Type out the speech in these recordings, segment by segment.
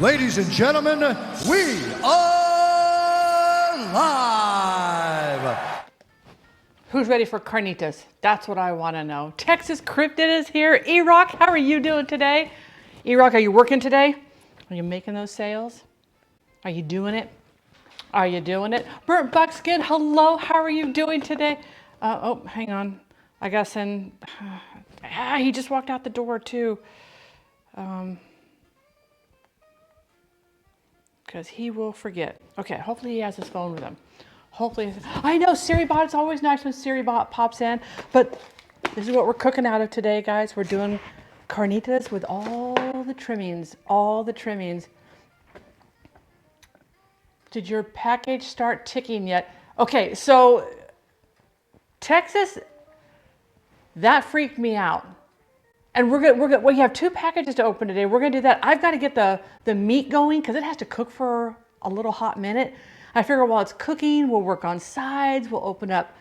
Ladies and gentlemen, we are live. Who's ready for carnitas? That's what I want to know. Texas Cryptid is here. E-Rock, how are you doing today? E-Rock, are you working today? Are you making those sales? Are you doing it? Are you doing it? Burnt Buckskin, hello, how are you doing today? Oh, hang on. I gotta send, he just walked out the door too. Because he will forget. Okay, hopefully he has his phone with him. Hopefully, I know Siribot, it's always nice when Siribot pops in, but this is what we're cooking out of today, guys. We're doing carnitas with all the trimmings, Did your package start ticking yet? Okay, so Texas, that freaked me out. And we have 2 packages to open today. We're gonna do that. I've got to get the meat going because it has to cook for a little hot minute. I figure while it's cooking, we'll work on sides. We'll open up.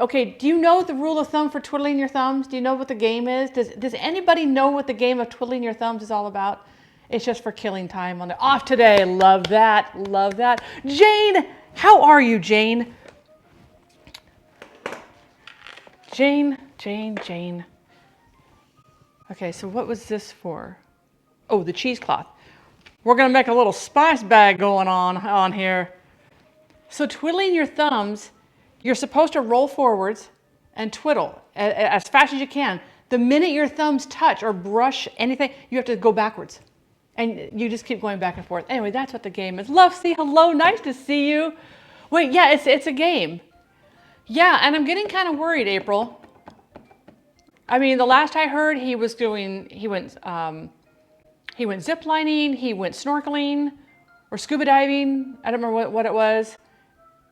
Okay, do you know the rule of thumb for twiddling your thumbs? Do you know what the game is? Does anybody know what the game of twiddling your thumbs is all about? It's just for killing time on the off today. Love that. Love that. Jane, how are you, Jane? Jane. Okay, so what was this for? Oh, the cheesecloth. We're gonna make a little spice bag going on here. So twiddling your thumbs, you're supposed to roll forwards and twiddle as fast as you can. The minute your thumbs touch or brush anything, you have to go backwards. And you just keep going back and forth. Anyway, that's what the game is. Love, see, hello, nice to see you. Wait, yeah, it's a game. Yeah, and I'm getting kind of worried, April. I mean, the last I heard, he went ziplining, he went snorkeling or scuba diving. I don't remember what it was.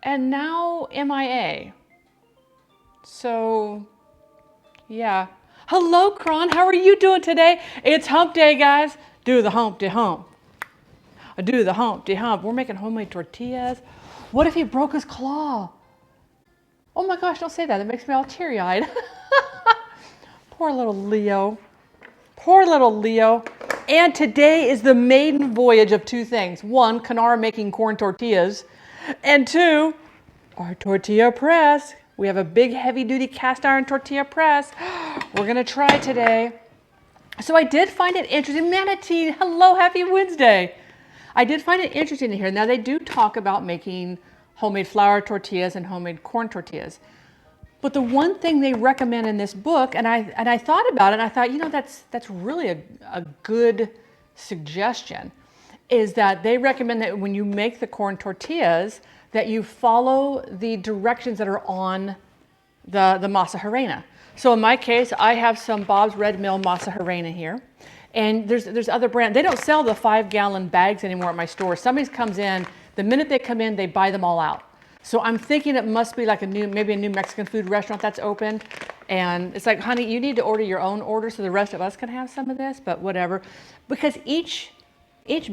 And now MIA. So, yeah. Hello, Kron. How are you doing today? It's hump day, guys. Do the Humpty Hump. Do the Humpty Hump. We're making homemade tortillas. What if he broke his claw? Oh my gosh, don't say that. That makes me all teary-eyed. Poor little Leo. Poor little Leo. And today is the maiden voyage of 2 things. 1, Kanar making corn tortillas. And 2, our tortilla press. We have a big heavy-duty cast iron tortilla press. We're going to try today. So I did find it interesting. Manatee, hello, happy Wednesday. I did find it interesting to hear. Now they do talk about making homemade flour tortillas and homemade corn tortillas. But the one thing they recommend in this book, and I thought about it, and I thought, you know, that's really a good suggestion, is that they recommend that when you make the corn tortillas, that you follow the directions that are on the masa harina. So in my case, I have some Bob's Red Mill masa harina here. And there's other brands. They don't sell the 5-gallon bags anymore at my store. Somebody comes in, the minute they come in, they buy them all out. So I'm thinking it must be like maybe a new Mexican food restaurant that's open. And it's like, honey, you need to order your own order so the rest of us can have some of this, but whatever. Because each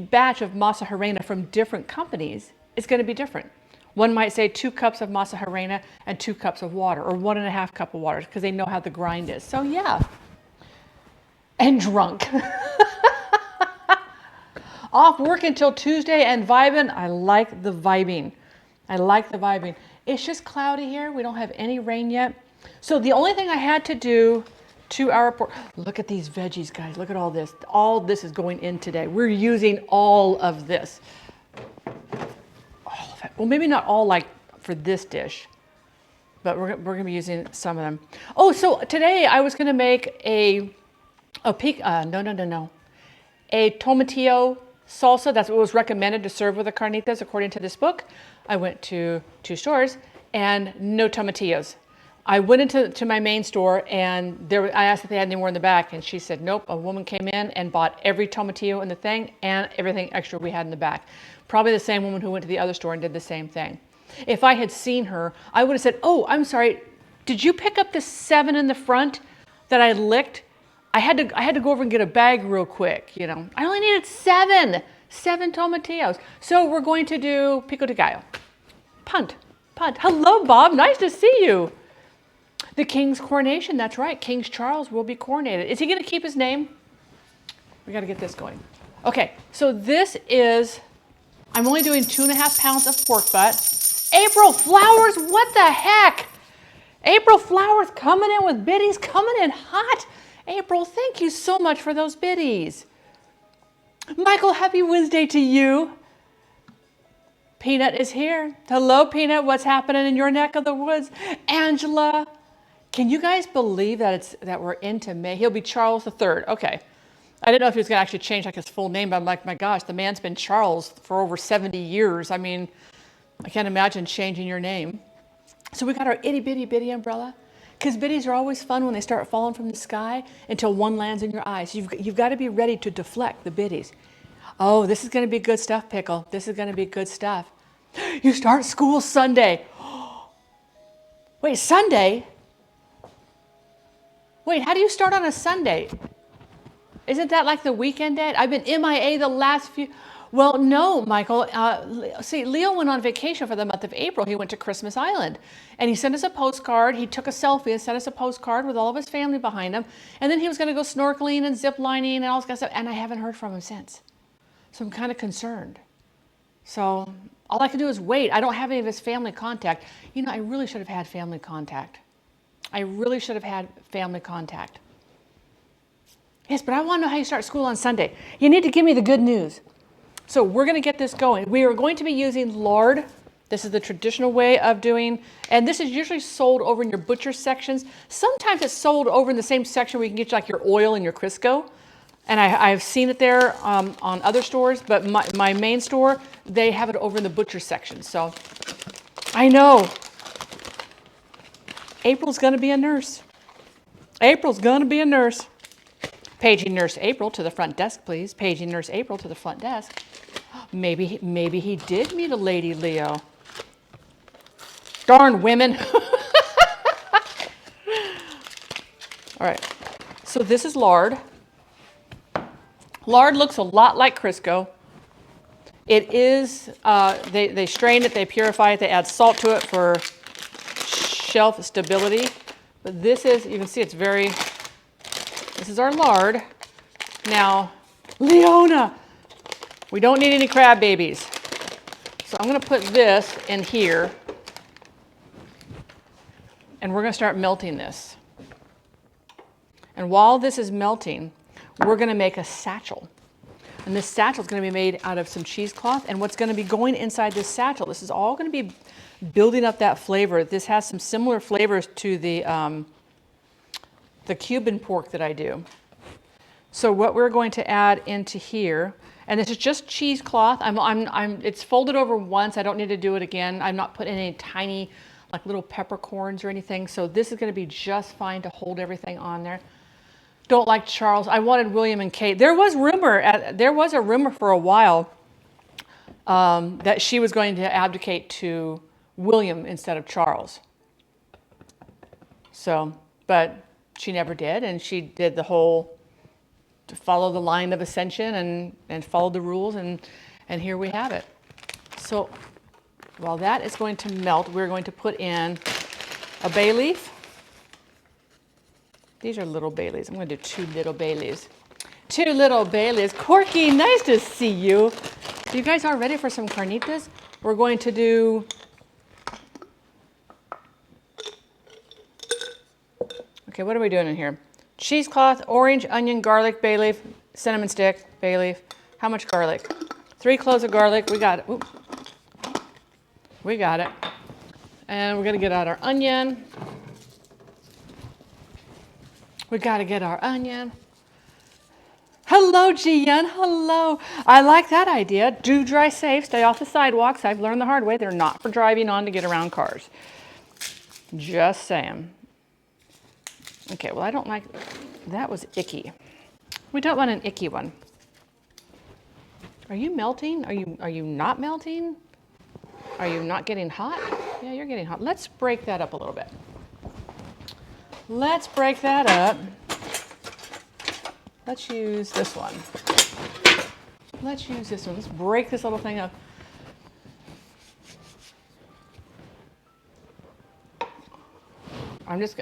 batch of masa harina from different companies is going to be different. One might say 2 cups of masa harina and 2 cups of water, or 1.5 cups of water, because they know how the grind is. So yeah. And drunk. Off work until Tuesday and vibing. I like the vibing. It's just cloudy here. We don't have any rain yet. So the only thing I had to do to our report, look at these veggies, guys. Look at all this. All this is going in today. We're using all of this. All of it. Well, maybe not all like for this dish, but we're going to be using some of them. Oh, so today I was going to make a tomatillo salsa. That's what was recommended to serve with the carnitas according to this book. I went to 2 stores and no tomatillos. I went into my main store and I asked if they had any more in the back, and she said nope. A woman came in and bought every tomatillo in the thing and everything extra we had in the back. Probably the same woman who went to the other store and did the same thing. If I had seen her, I would have said, oh, I'm sorry, did you pick up the 7 in the front that I licked? I had to go over and get a bag real quick, you know. I only needed 7 tomatillos. So we're going to do pico de gallo. Punt. Hello, Bob. Nice to see you. The king's coronation. That's right. King Charles will be coronated. Is he going to keep his name? We got to get this going. Okay, so this is, I'm only doing 2.5 pounds of pork butt. April Flowers, what the heck? April Flowers coming in with biddies, coming in hot. April, thank you so much for those biddies. Michael, happy Wednesday to you. Peanut is here. Hello, Peanut. What's happening in your neck of the woods? Angela, can you guys believe that we're into May? He'll be Charles III. Okay. I didn't know if he was going to actually change like his full name, but I'm like, my gosh, the man's been Charles for over 70 years. I mean, I can't imagine changing your name. So we got our itty bitty bitty umbrella, because biddies are always fun when they start falling from the sky until one lands in your eyes. You've got to be ready to deflect the biddies. Oh, this is going to be good stuff, Pickle. This is going to be good stuff. You start school Sunday. Wait, Sunday? Wait, how do you start on a Sunday? Isn't that like the weekend day? I've been MIA the last few. Well, no, Michael. See, Leo went on vacation for the month of April. He went to Christmas Island. And he sent us a postcard. He took a selfie and sent us a postcard with all of his family behind him. And then he was going to go snorkeling and zip lining and all this kind of stuff. And I haven't heard from him since. So I'm kind of concerned. So all I can do is wait. I don't have any of his family contact. You know, I really should have had family contact. I really should have had family contact. Yes, but I want to know how you start school on Sunday. You need to give me the good news. So we're going to get this going. We are going to be using lard. This is the traditional way of doing, and this is usually sold over in your butcher sections. Sometimes it's sold over in the same section where you can get like your oil and your Crisco. And I've seen it there on other stores, but my main store, they have it over in the butcher section. So I know. April's going to be a nurse. April's going to be a nurse. Paging Nurse April to the front desk, please. Paging Nurse April to the front desk. Maybe he did meet a lady, Leo. Darn women. All right. So this is lard. Lard looks a lot like Crisco. It is, they strain it, they purify it, they add salt to it for shelf stability. But this is, you can see it's very, this is our lard. Now, Leona, we don't need any crab babies. So I'm going to put this in here, and we're going to start melting this. And while this is melting, we're going to make a satchel. And this satchel is going to be made out of some cheesecloth. And what's going to be going inside this satchel, this is all going to be building up that flavor. This has some similar flavors to the Cuban pork that I do. So what we're going to add into here, and this is just cheesecloth. It's folded over once. I don't need to do it again. I'm not putting any tiny, like little peppercorns or anything. So this is going to be just fine to hold everything on there. Don't like Charles. I wanted William and Kate. There was a rumor for a while that she was going to abdicate to William instead of Charles. So, but she never did, and she did the whole to follow the line of ascension and follow the rules, and here we have it. So while that is going to melt, we're going to put in a bay leaf. These are little bay leaves. I'm going to do 2 little bay leaves. 2 little bay leaves. Corky, nice to see you. So you guys are ready for some carnitas? We're going to do, okay, what are we doing in here? Cheesecloth, orange, onion, garlic, bay leaf, cinnamon stick, bay leaf. How much garlic? 3 cloves of garlic. We got it. Oops. We got it. And we're going to get out our onion. We got to get our onion. Hello, Jian. Hello. I like that idea. Do dry safe. Stay off the sidewalks. I've learned the hard way. They're not for driving on to get around cars. Just saying. Okay, well, I don't like, that was icky. We don't want an icky one. Are you melting? Are you not melting? Are you not getting hot? Yeah, you're getting hot. Let's break that up a little bit. Let's break that up. Let's use this one. Let's use this one. Let's break this little thing up.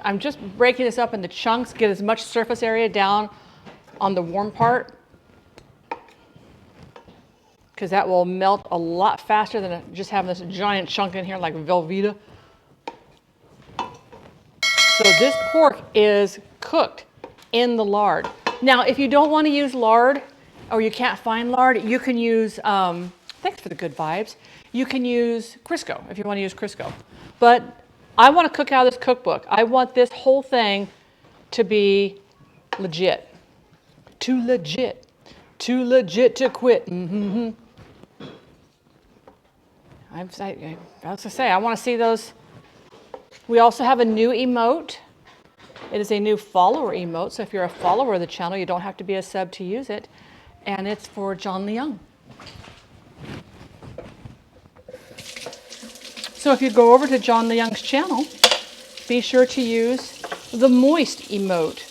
I'm just breaking this up into chunks, get as much surface area down on the warm part because that will melt a lot faster than just having this giant chunk in here like Velveeta. So this pork is cooked in the lard. Now, if you don't want to use lard or you can't find lard, you can use, thanks for the good vibes, you can use Crisco if you want to use Crisco. But I want to cook out of this cookbook. I want this whole thing to be legit. Too legit. Too legit to quit. Mm-hmm. I was going to say, I want to see those. We also have a new emote. It is a new follower emote. So if you're a follower of the channel, you don't have to be a sub to use it. And it's for John Leung. So if you go over to John Leung's channel, be sure to use the moist emote.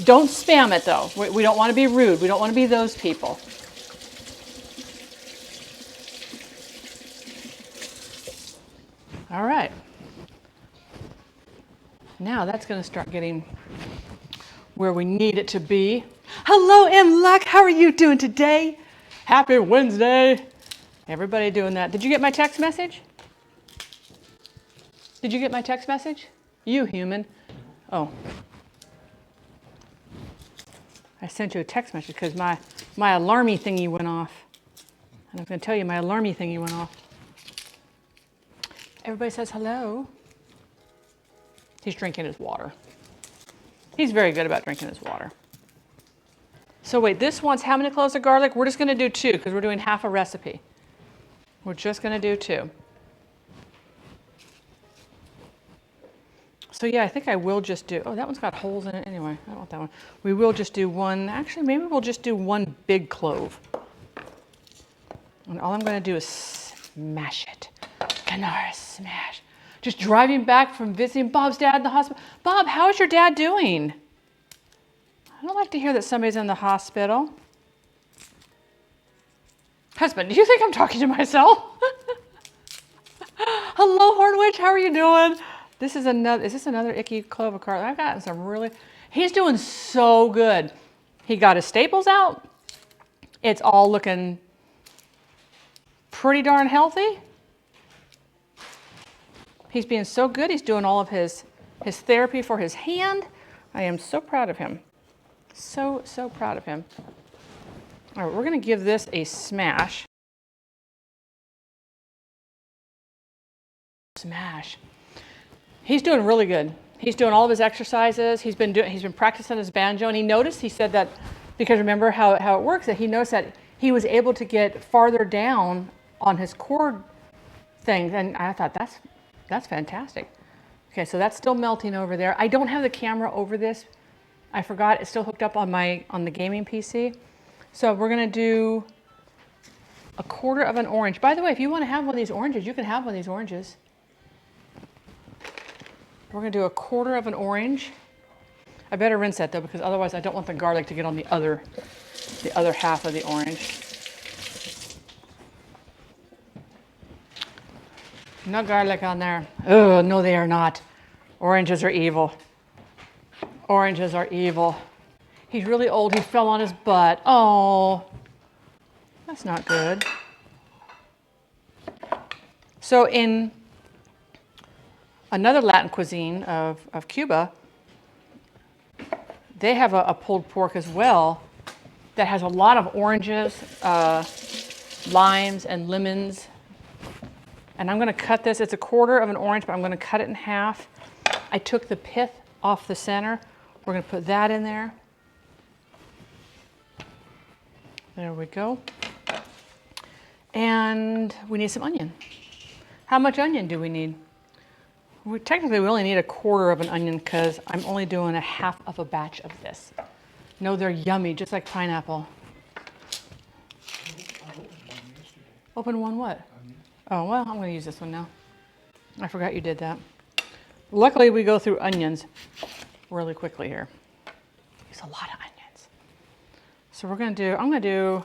Don't spam it though. We don't want to be rude. We don't want to be those people. All right. Now that's going to start getting where we need it to be. Hello, M. Luck. How are you doing today? Happy Wednesday. Everybody doing that. Did you get my text message? Did you get my text message? You human. Oh. I sent you a text message because my alarmy thingy went off. And I'm going to tell you my alarmy thingy went off. Everybody says hello. He's drinking his water. He's very good about drinking his water. So wait, this one's how many cloves of garlic? We're just going to do 2 because we're doing half a recipe. We're just going to do 2. So yeah, I think I will just do, oh, that one's got holes in it anyway. I don't want that one. We will just do 1, actually maybe we'll just do 1 big clove. And all I'm going to do is smash it. Canara smash. Just driving back from visiting Bob's dad in the hospital. Bob, how's your dad doing? I don't like to hear that somebody's in the hospital. Husband, do you think I'm talking to myself? Hello, Hornwitch, how are you doing? This is another, is this another icky clove of garlic? I've gotten some really, he's doing so good. He got his staples out. It's all looking pretty darn healthy. He's being so good. He's doing all of his therapy for his hand. I am so proud of him. So, so proud of him. All right, we're going to give this a smash. Smash. He's doing really good. He's doing all of his exercises. He's been practicing his banjo, and he said that, because remember how it works, that he noticed that he was able to get farther down on his chord things, and I thought that's fantastic. Okay, so that's still melting over there. I don't have the camera over this. I forgot it's still hooked up on the gaming PC. So we're gonna do 1/4 of an orange. By the way, if you want to have one of these oranges, you can have one of these oranges. We're gonna do 1/4 of an orange. I better rinse that though, because otherwise I don't want the garlic to get on the other half of the orange. No garlic on there. Oh, no, they are not. Oranges are evil. Oranges are evil. He's really old. He fell on his butt. Oh, that's not good. So in another Latin cuisine of Cuba, they have a pulled pork as well that has a lot of oranges, limes, and lemons. And I'm going to cut this. It's 1/4 of an orange, but I'm going to cut it in half. I took the pith off the center. We're going to put that in there. There we go. And we need some onion. How much onion do we need? Technically, we only need 1/4 of an onion because I'm only doing 1/2 of a batch of this. No, they're yummy, just like pineapple. Open one what? Oh, well, I'm going to use this one now. I forgot you did that. Luckily, we go through onions really quickly here. Use a lot of onions. So we're going to do, I'm going to do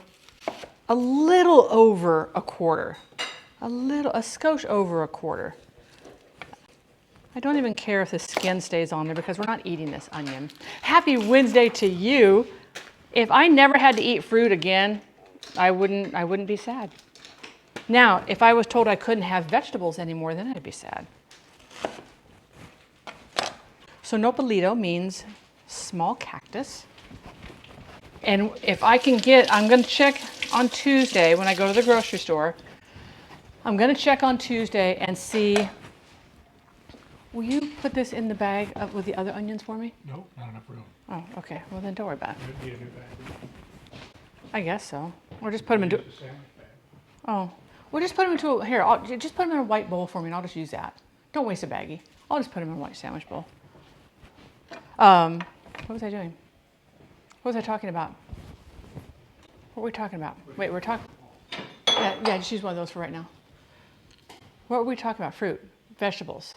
a little over 1/4. A skosh over 1/4. I don't even care if the skin stays on there because we're not eating this onion. Happy Wednesday to you. If I never had to eat fruit again, I wouldn't be sad. Now, if I was told I couldn't have vegetables anymore, then I'd be sad. So nopalito means small cactus. And if I can get, I'm going to check on Tuesday when I go to the grocery store. I'm going to check on Tuesday and see. Will you put this in the bag with the other onions for me? Nope, not enough room. Oh, okay. Well, then don't worry about it. You need a new bag. I guess so. Or just put them into. Use the sandwich bag. Oh, well, just put them into here. Just put them in a white bowl for me, and I'll just use that. Don't waste a baggie. I'll just put them in a white sandwich bowl. What was I doing? What was I talking about? What were we talking about? Wait, we're talking. Yeah, just use one of those for right now. What were we talking about? Fruit, vegetables.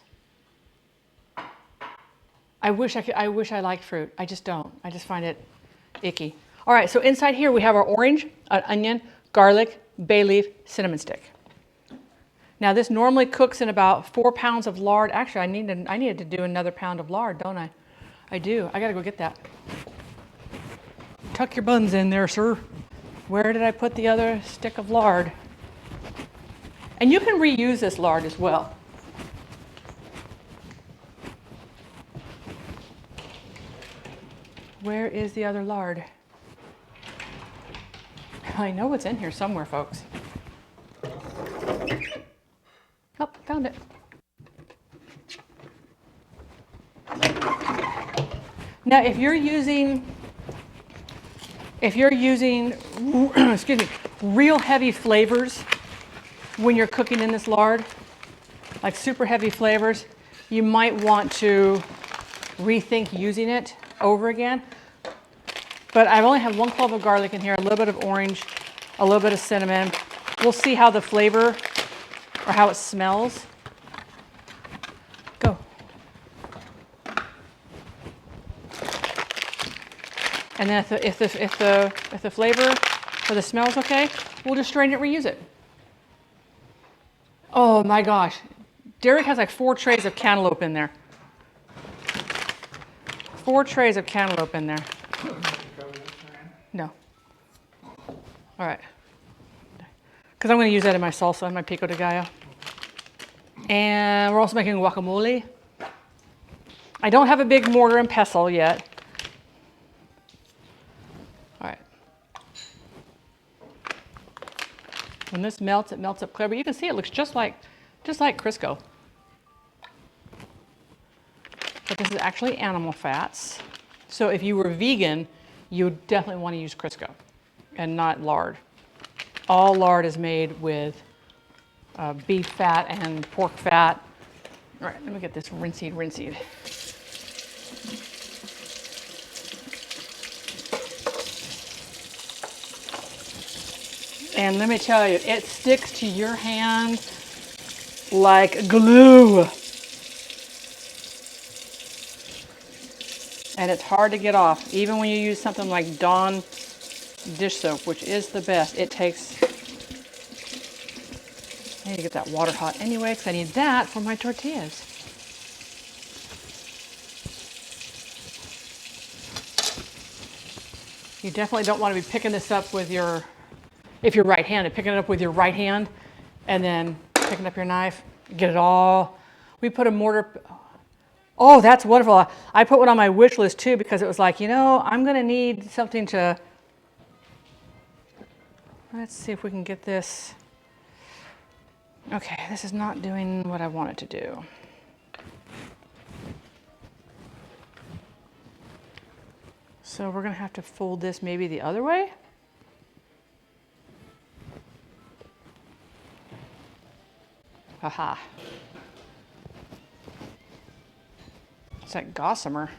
I wish I liked fruit. I just don't. I just find it icky. All right, so inside here we have our orange, an onion, garlic, bay leaf, cinnamon stick. Now this normally cooks in about 4 pounds of lard. Actually, I needed to do another pound of lard, don't I? I do. I gotta go get that. Tuck your buns in there, sir. Where did I put the other stick of lard? And you can reuse this lard as well. Where is the other lard? I know it's in here somewhere, folks. Oh, found it. Now, if you're using excuse me, real heavy flavors when you're cooking in this lard, like super heavy flavors, you might want to rethink using it over again. But I only have 1 clove of garlic in here, a little bit of orange, a little bit of cinnamon. We'll see how the flavor or how it smells. Go. And then if the flavor or the smell is okay, we'll just strain it, reuse it. Oh my gosh, Derek has like 4 trays of cantaloupe in there. 4 trays of cantaloupe in there. No. All right. Because I'm going to use that in my salsa and my pico de gallo. And we're also making guacamole. I don't have a big mortar and pestle yet. All right. When this melts, it melts up clear. But you can see it looks just like Crisco. But this is actually animal fats. So if you were vegan, you would definitely want to use Crisco and not lard. All lard is made with beef fat and pork fat. All right, let me get this rinsied. And let me tell you, it sticks to your hand like glue. And it's hard to get off. Even when you use something like Dawn dish soap, which is the best, it takes... I need to get that water hot anyway, because I need that for my tortillas. You definitely don't want to be picking this up with your... If you're right-handed, picking it up with your right hand and then picking up your knife, get it all. We put a mortar. Oh, that's wonderful. I put one on my wish list too because it was like, I'm going to need something to. Let's see if we can get this. Okay, this is not doing what I want it to do. So we're going to have to fold this maybe the other way. Haha. It's like gossamer.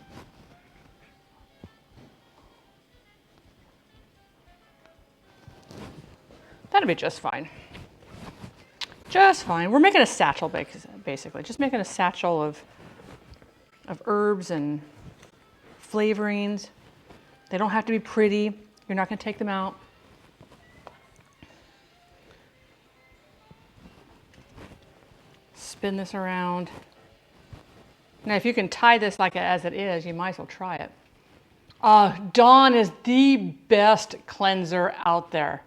That'll be just fine. Just fine. We're making a satchel, basically. Just making a satchel of herbs and flavorings. They don't have to be pretty. You're not going to take them out. Spin this around. Now, if you can tie this like as it is, you might as well try it. Dawn is the best cleanser out there.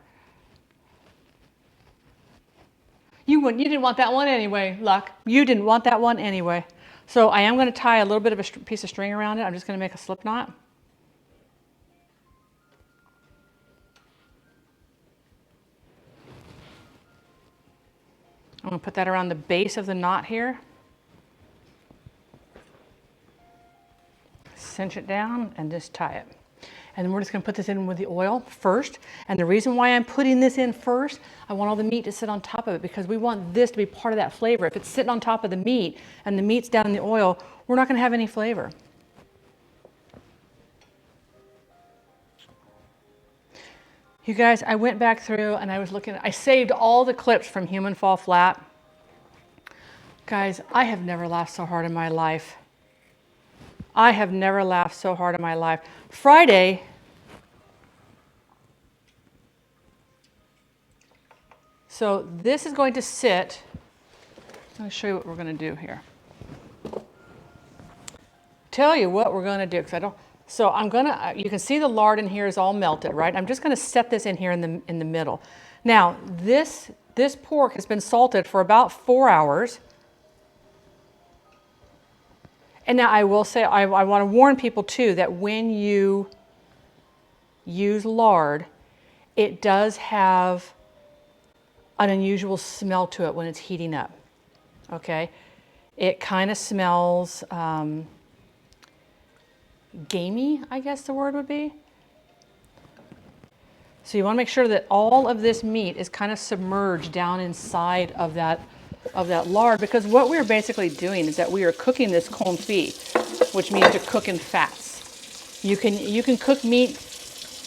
You didn't want that one anyway, Luck. You didn't want that one anyway. So I am going to tie a little bit of a piece of string around it. I'm just going to make a slip knot. I'm going to put that around the base of the knot here. Cinch it down and just tie it. And then we're just going to put this in with the oil first. And the reason why I'm putting this in first, I want all the meat to sit on top of it because we want this to be part of that flavor. If it's sitting on top of the meat and the meat's down in the oil, we're not going to have any flavor. You guys, I went back through and I was looking, I saved all the clips from Human Fall Flat. Guys, I have never laughed so hard in my life. I have never laughed so hard in my life. Friday, so this is going to sit, I'm going to show you what we're going to do here. Tell you what we're going to do, because I don't, so I'm going to, you can see the lard in here is all melted, right? I'm just going to set this in here in the middle. Now, this pork has been salted for about 4 hours. And now I will say, I want to warn people too, that when you use lard, it does have an unusual smell to it when it's heating up, okay? It kind of smells gamey, I guess the word would be. So you want to make sure that all of this meat is kind of submerged down inside of that lard, because what we're basically doing is that we are cooking this confit, which means to cook in fats. You can cook meat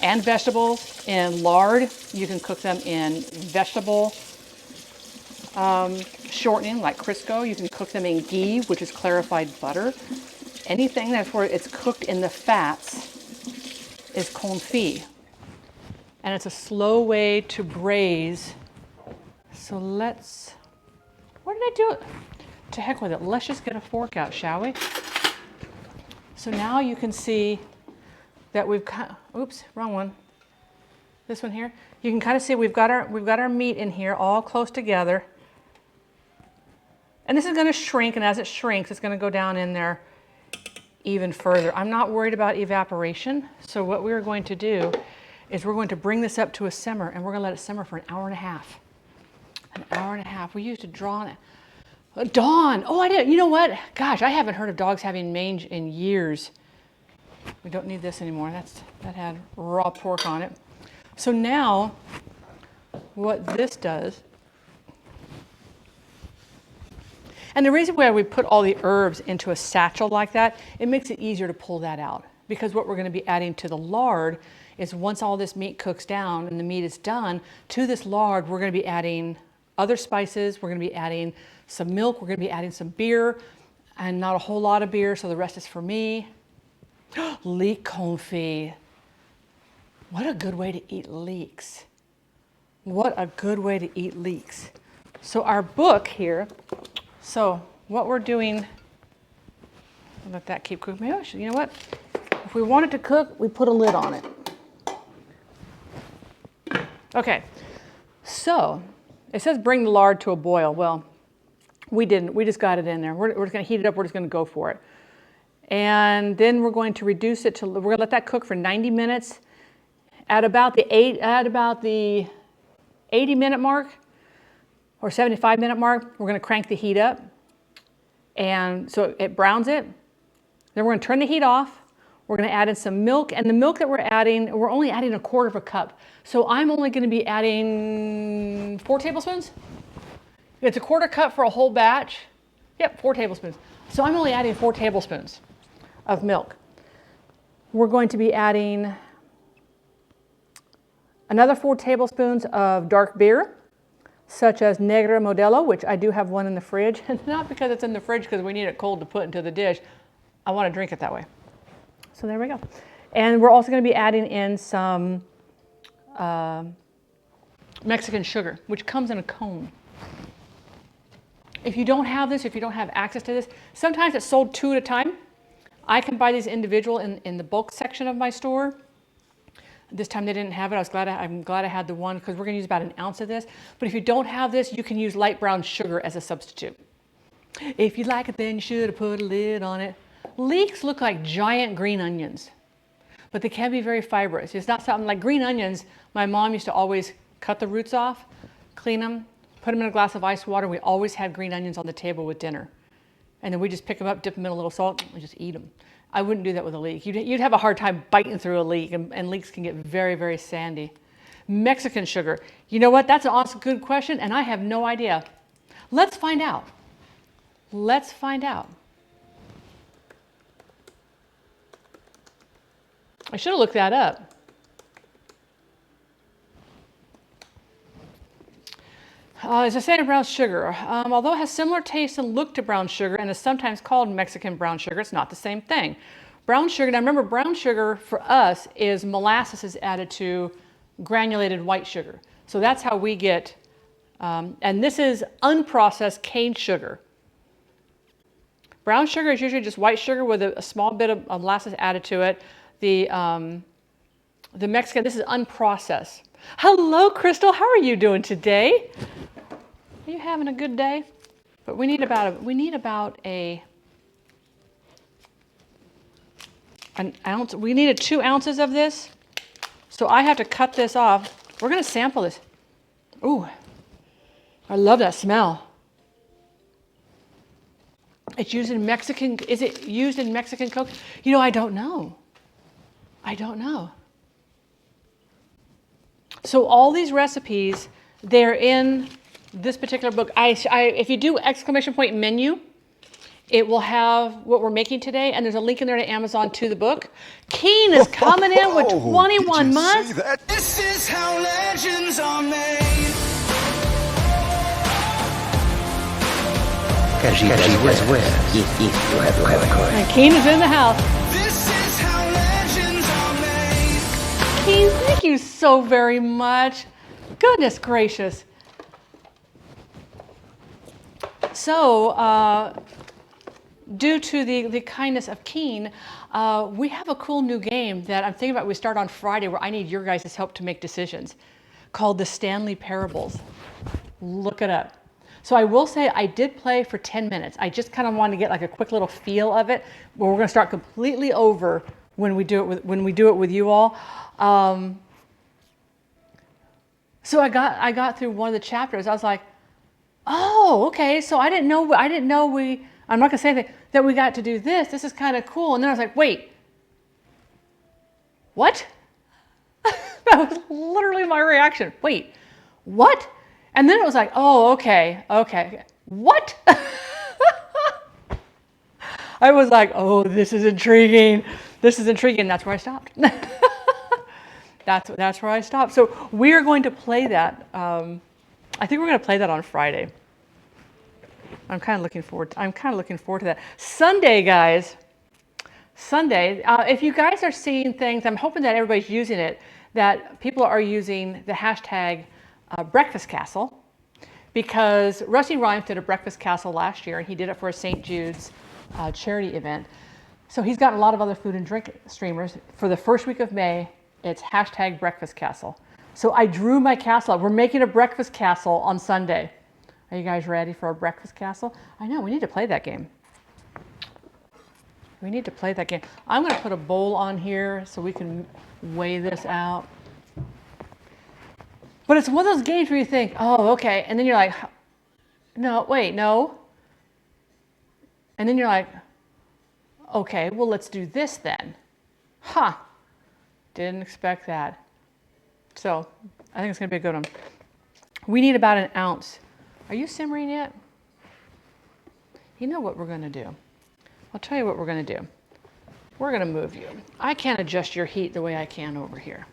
and vegetables in lard. You can cook them in vegetable shortening like Crisco. You can cook them in ghee, which is clarified butter. Anything that's where it's cooked in the fats is confit. And it's a slow way to braise. So let's, what did I do? To heck with it. Let's just get a fork out, shall we? So now you can see that we've got, oops, wrong one. This one here. You can kind of see we've got our meat in here all close together. And this is going to shrink, and as it shrinks, it's going to go down in there even further. I'm not worried about evaporation. So what we're going to do is we're going to bring this up to a simmer, and we're going to let it simmer for an hour and a half. An hour and a half. We used to draw on it. Dawn. Oh, I did. You know what? Gosh, I haven't heard of dogs having mange in years. We don't need this anymore. That had raw pork on it. So now, what this does, and the reason why we put all the herbs into a satchel like that, it makes it easier to pull that out. Because what we're going to be adding to the lard is once all this meat cooks down and the meat is done, to this lard, we're going to be adding other spices. We're going to be adding some milk. We're going to be adding some beer, and not a whole lot of beer, so the rest is for me. Leek confit. What a good way to eat leeks. What a good way to eat leeks. So our book here, so what we're doing, I'll let that keep cooking. You know what? If we want it to cook, we put a lid on it. Okay, so it says bring the lard to a boil. Well, we didn't. We just got it in there. We're just going to heat it up. We're just going to go for it. And then we're going to reduce it to, we're going to let that cook for 90 minutes. At about the 80-minute mark or 75-minute mark, we're going to crank the heat up. And so it browns it. Then we're going to turn the heat off. We're going to add in some milk, and the milk that we're adding, we're only adding 1/4 cup. So I'm only going to be adding 4 tablespoons. It's 1/4 cup for a whole batch. Yep, 4 tablespoons. So I'm only adding 4 tablespoons of milk. We're going to be adding another 4 tablespoons of dark beer, such as Negra Modelo, which I do have one in the fridge. And not because it's in the fridge because we need it cold to put into the dish. I want to drink it that way. So there we go. And we're also going to be adding in some Mexican sugar, which comes in a cone. If you don't have this, if you don't have access to this, sometimes it's sold 2 at a time. I can buy these individual in the bulk section of my store. This time they didn't have it. I'm glad I had the one because we're going to use about an ounce of this. But if you don't have this, you can use light brown sugar as a substitute. If you like it, then you should have put a lid on it. Leeks look like giant green onions, but they can be very fibrous. It's not something like green onions. My mom used to always cut the roots off, clean them, put them in a glass of ice water. We always had green onions on the table with dinner. And then we just pick them up, dip them in a little salt, and just eat them. I wouldn't do that with a leek. You'd have a hard time biting through a leek, and leeks can get very, very sandy. Mexican sugar. You know what? That's an awesome, good question, and I have no idea. Let's find out. Let's find out. I should have looked that up. It's a standard brown sugar. Although it has similar taste and look to brown sugar and is sometimes called Mexican brown sugar, it's not the same thing. Brown sugar, now remember, brown sugar for us is molasses is added to granulated white sugar. So that's how we get, and this is unprocessed cane sugar. Brown sugar is usually just white sugar with a small bit of molasses added to it. The Mexican, this is unprocessed. Hello, Crystal. How are you doing today? Are you having a good day? But we need about an ounce. We needed 2 ounces of this. So I have to cut this off. We're going to sample this. Ooh, I love that smell. It's used in Mexican, is it used in Mexican Coke? You know, I don't know. I don't know. So all these recipes, they're in this particular book. If you do exclamation point menu, it will have what we're making today, and there's a link in there to Amazon to the book. Keen is coming in with 21 months. This is how legends are made. And Keen is in the house. This is how legends are made. Keen, thank you so very much. Goodness gracious. So, due to the kindness of Keen, we have a cool new game that I'm thinking about we start on Friday where I need your guys' help to make decisions called the Stanley Parables. Look it up. So I will say I did play for 10 minutes. I just kind of wanted to get like a quick little feel of it. But we're going to start completely over when we do it with you all. So I got through one of the chapters. I was like, oh, okay. So I didn't know we. I'm not going to say anything, that we got to do this. This is kind of cool. And then I was like, wait, what? That was literally my reaction. Wait, what? And then it was like, oh, okay. What? I was like, oh, this is intriguing. That's where I stopped. That's where I stopped. So we are going to play that. I think we're going to play that on Friday. I'm kind of looking forward to that. Sunday, guys. Sunday. If you guys are seeing things, I'm hoping that everybody's using it. That people are using the hashtag Breakfast Castle, because Rusty Rhymes did a Breakfast Castle last year, and he did it for a St. Jude's charity event. So he's got a lot of other food and drink streamers. For the first week of May, it's hashtag Breakfast Castle. So I drew my castle up. We're making a breakfast castle on Sunday. Are you guys ready for a breakfast castle? I know, we need to play that game. I'm going to put a bowl on here so we can weigh this out. But it's one of those games where you think, oh, okay. And then you're like, no, wait, no. And then you're like, okay, well, let's do this then. Didn't expect that. So I think it's going to be a good one. We need about an ounce. Are you simmering yet? You know what we're going to do. I'll tell you what we're going to do. We're going to move you. I can't adjust your heat the way I can over here.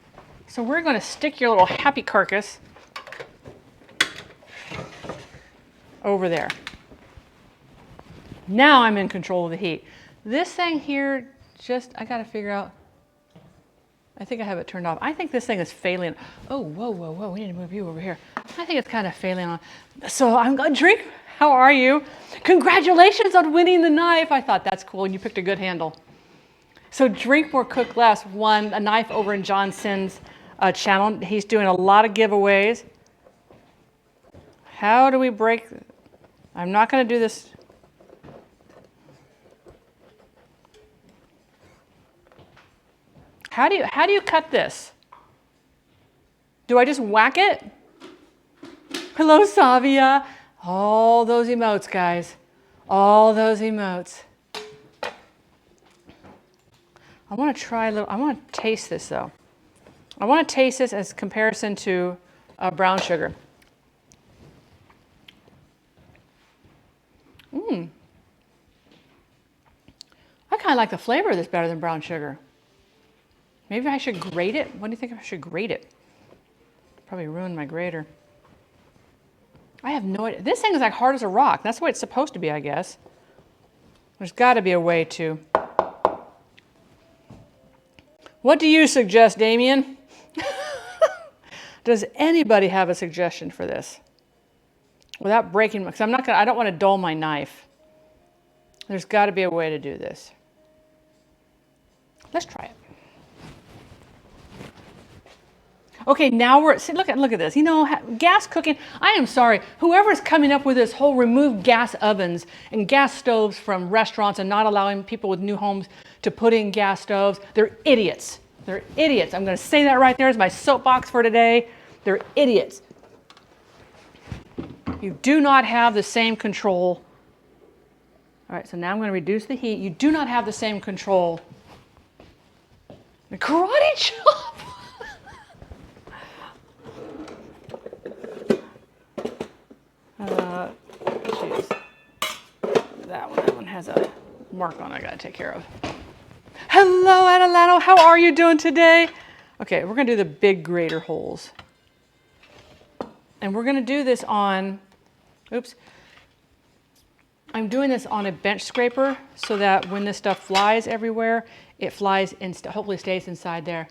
So we're going to stick your little happy carcass over there. Now I'm in control of the heat. This thing here, I got to figure out. I think I have it turned off. I think this thing is failing. Oh, whoa. We need to move you over here. I think it's kind of failing on. So I'm going to drink. How are you? Congratulations on winning the knife. I thought that's cool, and you picked a good handle. So Drink More, Cook Less won a knife over in John Sin's channel. He's doing a lot of giveaways. How do we break? I'm not going to do this. How do you cut this? Do I just whack it? Hello, Savia. All those emotes, guys. All those emotes. I want to try a little. I want to taste this though. I want to taste this as comparison to brown sugar. I kind of like the flavor of this better than brown sugar. Maybe I should grate it. What do you think if I should grate it? Probably ruin my grater. I have no idea. This thing is like hard as a rock. That's the way it's supposed to be, I guess. There's got to be a way to. What do you suggest, Damien? Does anybody have a suggestion for this? Without breaking, because I don't want to dull my knife. There's got to be a way to do this. Let's try it. Okay, now look at this. You know, gas cooking. I am sorry. Whoever's coming up with this whole remove gas ovens and gas stoves from restaurants and not allowing people with new homes to put in gas stoves, they're idiots. They're idiots. I'm going to say that right there as my soapbox for today. They're idiots. You do not have the same control. All right, so now I'm going to reduce the heat. You do not have the same control. The karate chop. Geez. That one has a mark on it I got to take care of. Hello, Adelano. How are you doing today? Okay, we're going to do the big grater holes. And we're going to do this on, oops. I'm doing this on a bench scraper so that when this stuff flies everywhere, it flies and hopefully stays inside there.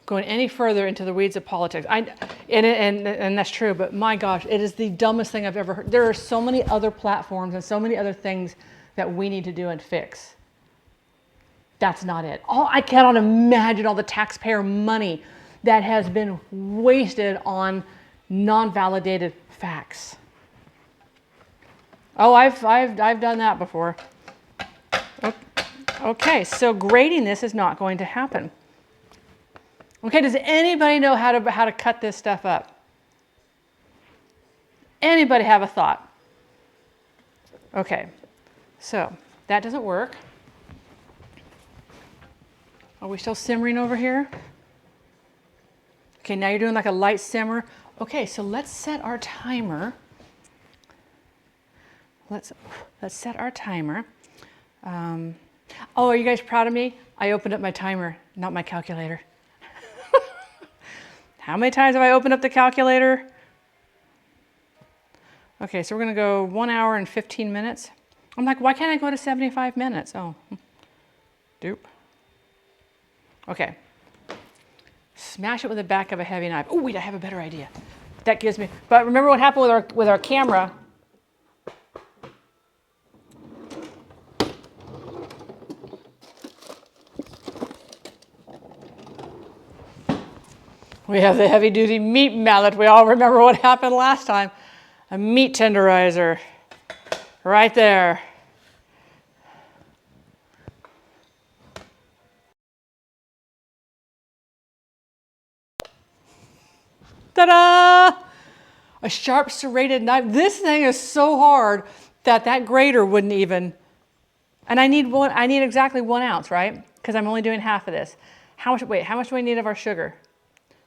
Going any further into the weeds of politics. And that's true, but my gosh, it is the dumbest thing I've ever heard. There are so many other platforms and so many other things that we need to do and fix. That's not it. I cannot imagine all the taxpayer money that has been wasted on non-validated facts. Oh, I've done that before. Okay, so grading this is not going to happen. Okay, does anybody know how to cut this stuff up? Anybody have a thought? Okay, so that doesn't work. Are we still simmering over here? Okay, now you're doing like a light simmer. Okay, so let's set our timer. Let's set our timer. Oh, are you guys proud of me? I opened up my timer, not my calculator. How many times have I opened up the calculator? Okay, so we're going to go 1 hour and 15 minutes. I'm like, why can't I go to 75 minutes? Oh, dupe. Okay. Smash it with the back of a heavy knife. Oh, wait, I have a better idea. That gives me, but remember what happened with our camera? We have the heavy-duty meat mallet. We all remember what happened last time. A meat tenderizer right there. Ta-da! A sharp serrated knife. This thing is so hard that grater wouldn't even, and I need exactly 1 ounce, right? Because I'm only doing half of this. How much do I need of our sugar?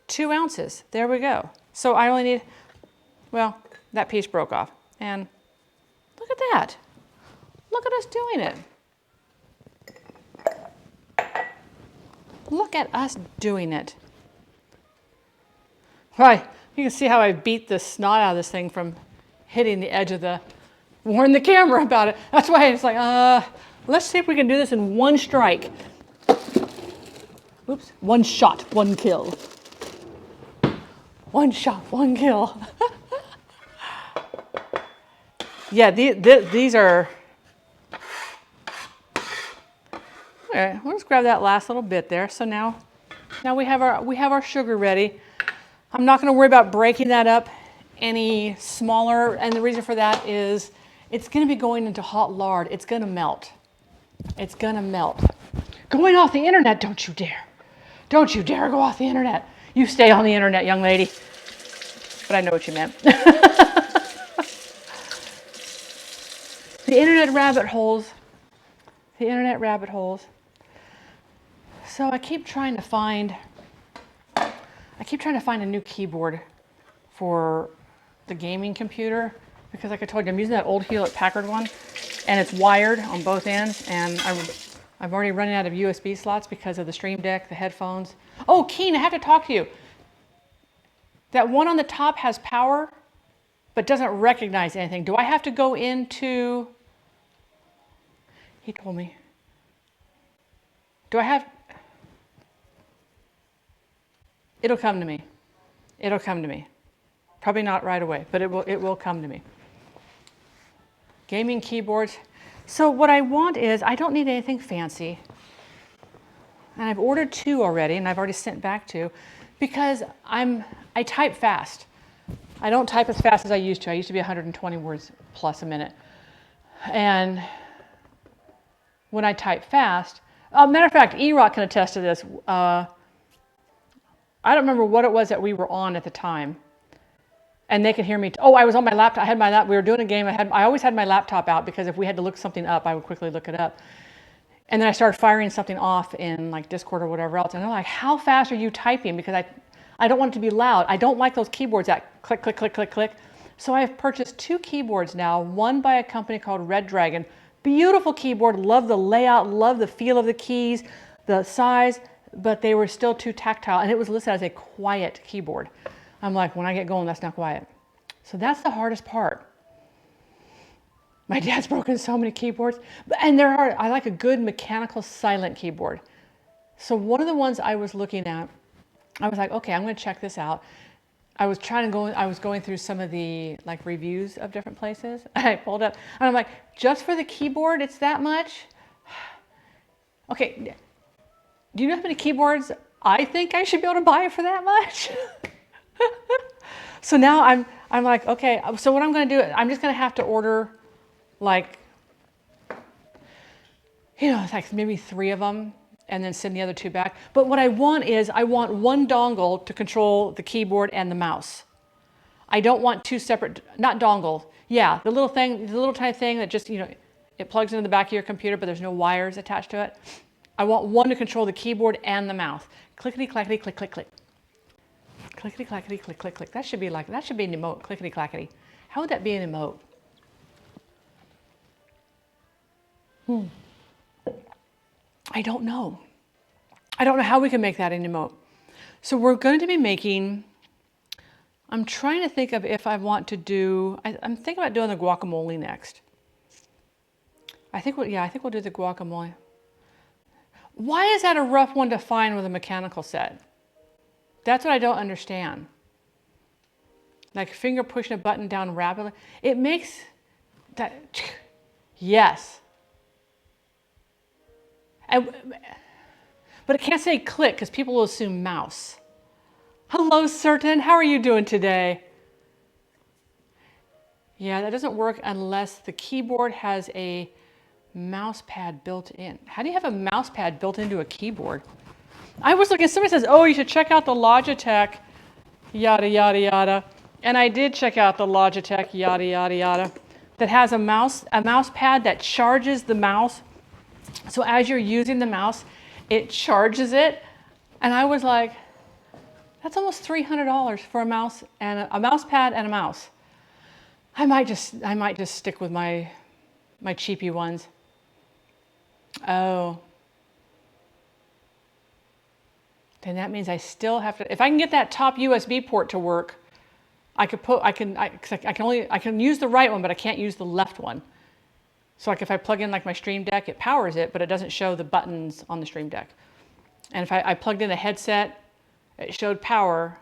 2 ounces. There we go. So I only need, well, that piece broke off. And look at that. Look at us doing it. Look at us doing it. Right. You can see how I beat the snot out of this thing from hitting the edge of the, warn the camera about it. That's why it's like, let's see if we can do this in one strike. Oops. One shot, one kill. One shot, one kill. Yeah, these are, Okay, we'll just grab that last little bit there. So now we have our sugar ready. I'm not going to worry about breaking that up any smaller, and the reason for that is it's going to be going into hot lard. It's going to melt. It's going to melt. Going off the internet, don't you dare. Don't you dare go off the internet. You stay on the internet, young lady. But I know what you meant. The internet rabbit holes. The internet rabbit holes. So I keep trying to find a new keyboard for the gaming computer because like I told you, I'm using that old Hewlett-Packard one and it's wired on both ends and I've already run out of USB slots because of the Stream Deck, the headphones. Oh, Keen, I have to talk to you. That one on the top has power but doesn't recognize anything. Do I have to go into, he told me, do I have, it'll come to me. It'll come to me. Probably not right away, but it will come to me. Gaming keyboards. So what I want is, I don't need anything fancy. And I've ordered 2 already, and I've already sent back 2, because I type fast. I don't type as fast as I used to. I used to be 120 words plus a minute. And when I type fast, matter of fact, E-Rock can attest to this. I don't remember what it was that we were on at the time. And they could hear me. Oh, I was on my laptop. I had my laptop. We were doing a game. I always had my laptop out because if we had to look something up, I would quickly look it up. And then I started firing something off in like Discord or whatever else. And they're like, how fast are you typing? Because I don't want it to be loud. I don't like those keyboards that click, click, click, click, click. So I have purchased 2 keyboards now, one by a company called Red Dragon. Beautiful keyboard. Love the layout, love the feel of the keys, the size, but they were still too tactile. And it was listed as a quiet keyboard. I'm like, when I get going, that's not quiet. So that's the hardest part. My dad's broken so many keyboards. And I like a good mechanical silent keyboard. So one of the ones I was looking at, I was like, okay, I'm going to check this out. I was going through some of the like reviews of different places. I pulled up and I'm like, just for the keyboard, it's that much? Okay. Do you know how many keyboards I think I should be able to buy for that much? So now I'm like, okay, so what I'm going to do, I'm just going to have to order like, you know, like maybe 3 of them and then send the other 2 back. But what I want is I want one dongle to control the keyboard and the mouse. I don't want 2 separate, not dongle. Yeah, the little thing, the little tiny thing that just, you know, it plugs into the back of your computer, but there's no wires attached to it. I want one to control the keyboard and the mouse. Clickety clackety click click click. Clickety clackety click click click. That should be an emote. Clickety clackety. How would that be an emote? I don't know. I don't know how we can make that an emote. So we're going to be making, I'm trying to think of if I want to do, I'm thinking about doing the guacamole next. I think we'll do the guacamole. Why is that a rough one to find with a mechanical set? That's what I don't understand. Like finger pushing a button down rapidly. It makes that, yes. But it can't say click because people will assume mouse. Hello, Certain. How are you doing today? Yeah, that doesn't work unless the keyboard has a mouse pad built in. How do you have a mouse pad built into a keyboard? I was looking, somebody says, oh, you should check out the Logitech, yada, yada, yada. And I did check out the Logitech, yada, yada, yada, that has a mouse pad that charges the mouse. So as you're using the mouse, it charges it. And I was like, that's almost $300 for a mouse and a mouse pad and a mouse. I might just stick with my cheapy ones. Oh. Then that means I still have to, if I can get that top USB port to work, I can use the right one, but I can't use the left one. So like if I plug in like my Stream Deck, it powers it, but it doesn't show the buttons on the Stream Deck. And if I plugged in a headset, it showed power,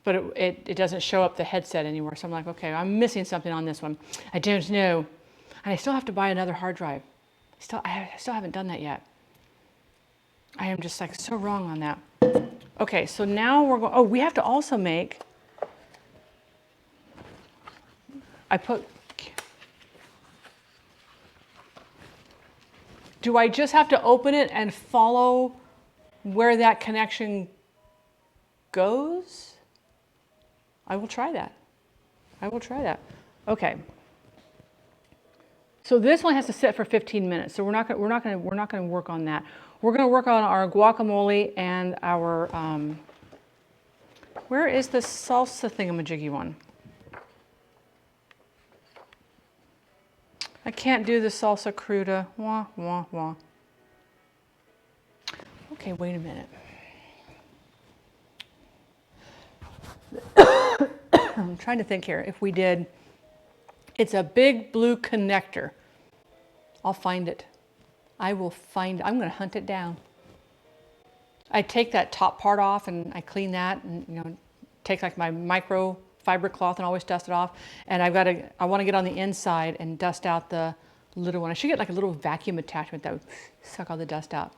but it doesn't show up the headset anymore. So I'm like, okay, I'm missing something on this one. I don't know. And I still have to buy another hard drive. I still haven't done that yet. I am just like so wrong on that. Okay, so now we're going, oh, we have to also make, do I just have to open it and follow where that connection goes? I will try that. I will try that. Okay. So this one has to sit for 15 minutes. So we're not going to work on that. We're going to work on our guacamole and our where is the salsa thingamajiggy one? I can't do the salsa cruda. Wah, wah, wah. Okay, wait a minute. I'm trying to think here. If we did, it's a big blue connector. I'll find it. I will find it. I'm going to hunt it down. I take that top part off and I clean that and, you know, take like my micro fiber cloth and always dust it off. And I want to get on the inside and dust out the little one. I should get like a little vacuum attachment that would suck all the dust out.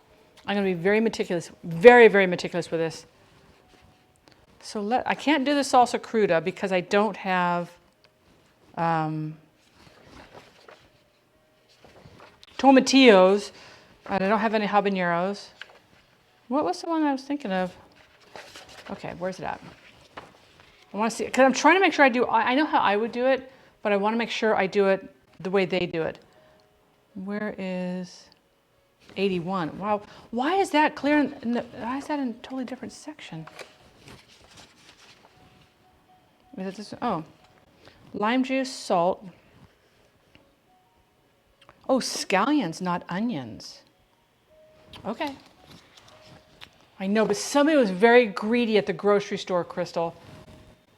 I'm going to be very meticulous, very, very meticulous with this. So I can't do the salsa cruda because I don't have tomatillos, and I don't have any habaneros. What was the one I was thinking of? Okay, where's it at? I want to see, because I'm trying to make sure I know how I would do it, but I want to make sure I do it the way they do it. Where is 81? Wow, why is that clear? Why is that in a totally different section? Is it this? Oh, lime juice, salt. Oh, scallions, not onions. Okay. I know, but somebody was very greedy at the grocery store, Crystal,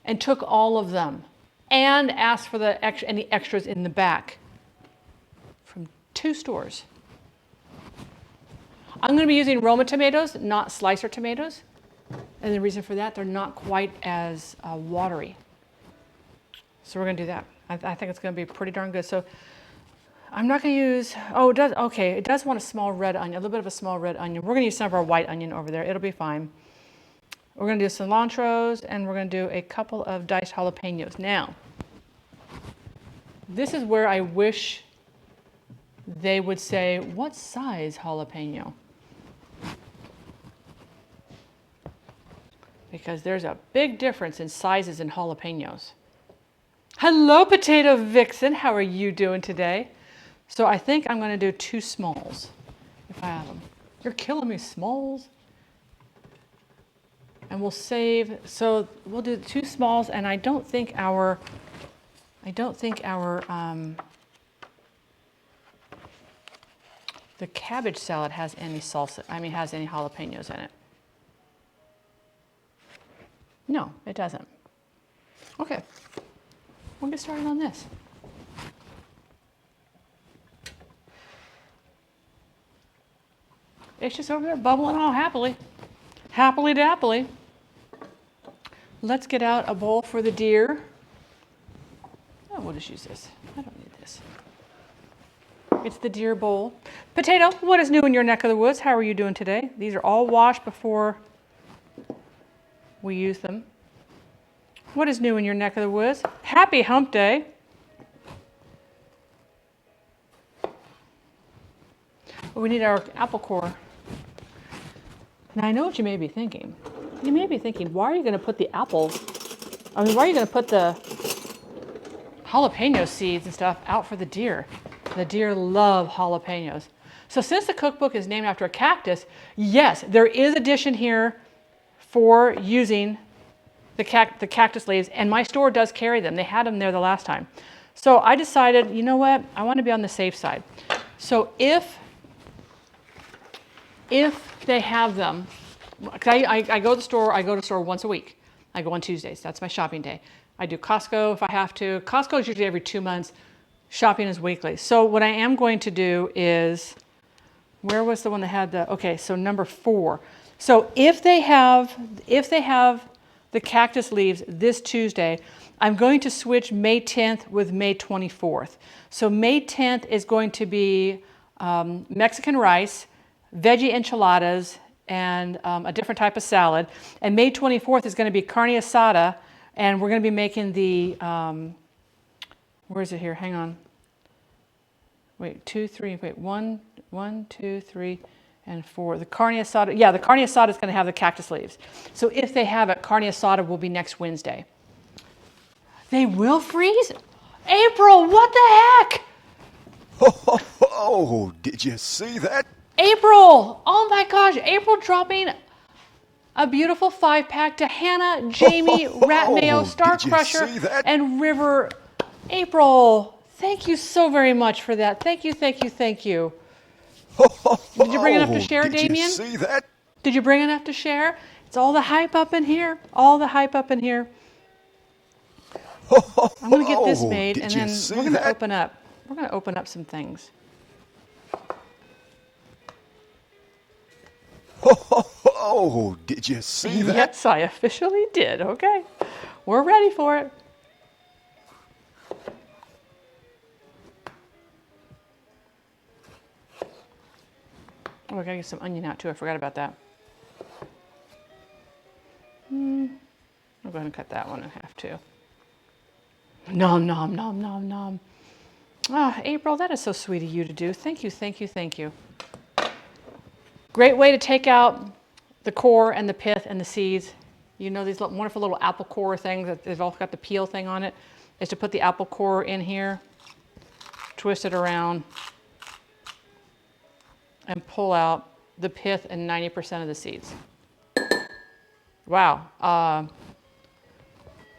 and took all of them and asked for any extras in the back from 2 stores. I'm going to be using Roma tomatoes, not slicer tomatoes. And the reason for that, they're not quite as watery. So we're going to do that. I think it's going to be pretty darn good. So I'm not going to use, oh, it does, okay, it does want a small red onion, a little bit of a small red onion. We're going to use some of our white onion over there. It'll be fine. We're going to do cilantros, and we're going to do a couple of diced jalapenos. Now, this is where I wish they would say, what size jalapeno? Because there's a big difference in sizes in jalapenos. Hello, Potato Vixen. How are you doing today? So I think I'm going to do 2 smalls, if I have them. You're killing me, smalls. And we'll save, so we'll do 2 smalls, and I don't think our the cabbage salad has any salsa, has any jalapenos in it. No, it doesn't. Okay, we'll get started on this. It's just over there bubbling all happily. Happily dappily. Let's get out a bowl for the deer. Oh, we'll just use this. I don't need this. It's the deer bowl. Potato, what is new in your neck of the woods? How are you doing today? These are all washed before we use them. What is new in your neck of the woods? Happy hump day. Well, we need our apple core. Now I know what you may be thinking. You may be thinking, why are you going to put the why are you going to put the jalapeno seeds and stuff out for the deer? The deer love jalapenos. So since the cookbook is named after a cactus, yes, there is addition here for using the cactus leaves, and my store does carry them. They had them there the last time. So I decided, you know what? I want to be on the safe side. So if they have them, because I go to the store once a week. I go on Tuesdays. That's my shopping day. I do Costco if I have to. Costco is usually every 2 months. Shopping is weekly. So what I am going to do is, where was the one that had the, okay, so number 4. So if they have the cactus leaves this Tuesday, I'm going to switch May 10th with May 24th. So May 10th is going to be Mexican rice, veggie enchiladas, and a different type of salad. And May 24th is going to be carne asada, and we're going to be making the, where is it here? Hang on. Wait, 2, 3, wait, 1, 2, 3, and 4. The carne asada, yeah, the carne asada is going to have the cactus leaves. So if they have it, carne asada will be next Wednesday. They will freeze? April, what the heck? Oh, did you see that? April! Oh my gosh, April dropping a beautiful 5-pack to Hannah, Jamie, Rat Mayo, Star Did you Crusher, see that? and River. April, thank you so very much for that. Thank you, thank you, thank you. Did you bring enough to share, Did Damien? you see that? Did you bring enough to share? It's all the hype up in here. All the hype up in here. I'm going to get this made, Did and you then see we're going to that? open up. We're going to open up some things. Oh, did you see that? Yes, I officially did. Okay, we're ready for it. Oh, I gotta get some onion out too. I forgot about that. I'll go ahead and cut that one in half too. Nom, nom, nom, nom, nom. Ah, April, that is so sweet of you to do. Thank you, thank you, thank you. Great way to take out the core and the pith and the seeds. You know these wonderful little apple core things that they've all got the peel thing on it, is to put the apple core in here, twist it around, and pull out the pith and 90% of the seeds. Wow.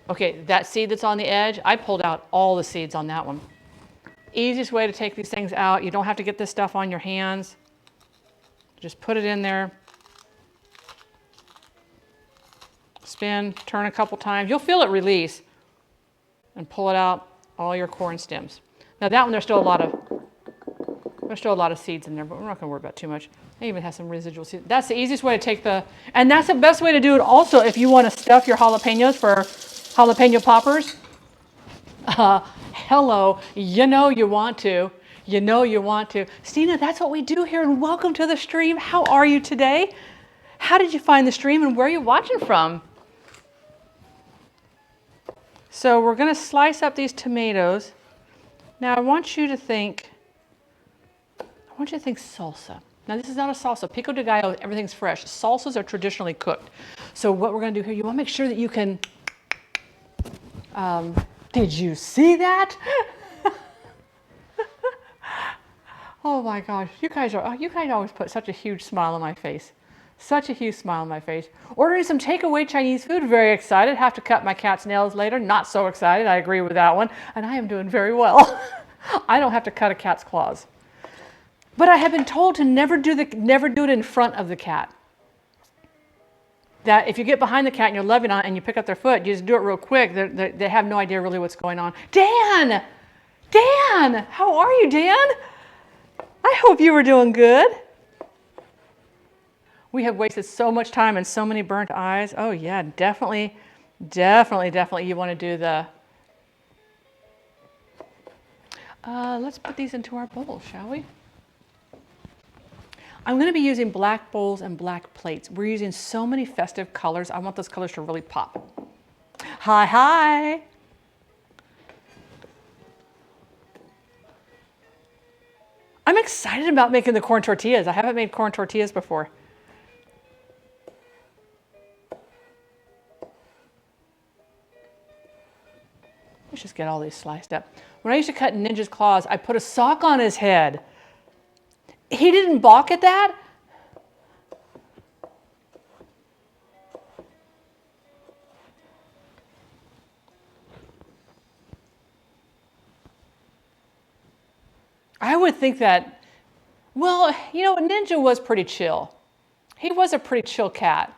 Okay, that seed that's on the edge, I pulled out all the seeds on that one. Easiest way to take these things out. You don't have to get this stuff on your hands. Just put it in there. Spin, turn a couple times. You'll feel it release. And pull it out, all your core and stems. Now that one, there's still a lot of seeds in there, but we're not gonna worry about too much. It even has some residual seeds. That's the easiest way to take and that's the best way to do it also if you want to stuff your jalapenos for jalapeno poppers. Hello, you know you want to. You know you want to. Stina, that's what we do here, and welcome to the stream. How are you today? How did you find the stream, and where are you watching from? So we're gonna slice up these tomatoes. Now I want you to think salsa. Now this is not a salsa. Pico de gallo, everything's fresh. Salsas are traditionally cooked. So what we're gonna do here, you wanna make sure that you can, did you see that? Oh my gosh, you guys always put such a huge smile on my face. Such a huge smile on my face. Ordering some takeaway Chinese food, very excited. Have to cut my cat's nails later, not so excited, I agree with that one. And I am doing very well. I don't have to cut a cat's claws. But I have been told to never do it in front of the cat. That if you get behind the cat and you're loving on it and you pick up their foot, you just do it real quick. They have no idea really what's going on. Dan! Dan! How are you, Dan? I hope you were doing good. We have wasted so much time and so many burnt eyes. Oh yeah, definitely you want to do the... let's put these into our bowl, shall we? I'm going to be using black bowls and black plates. We're using so many festive colors. I want those colors to really pop. Hi, hi. I'm excited about making the corn tortillas. I haven't made corn tortillas before. Let's just get all these sliced up. When I used to cut Ninja's claws, I put a sock on his head. He didn't balk at that. I would think that, well, you know, Ninja was pretty chill. He was a pretty chill cat.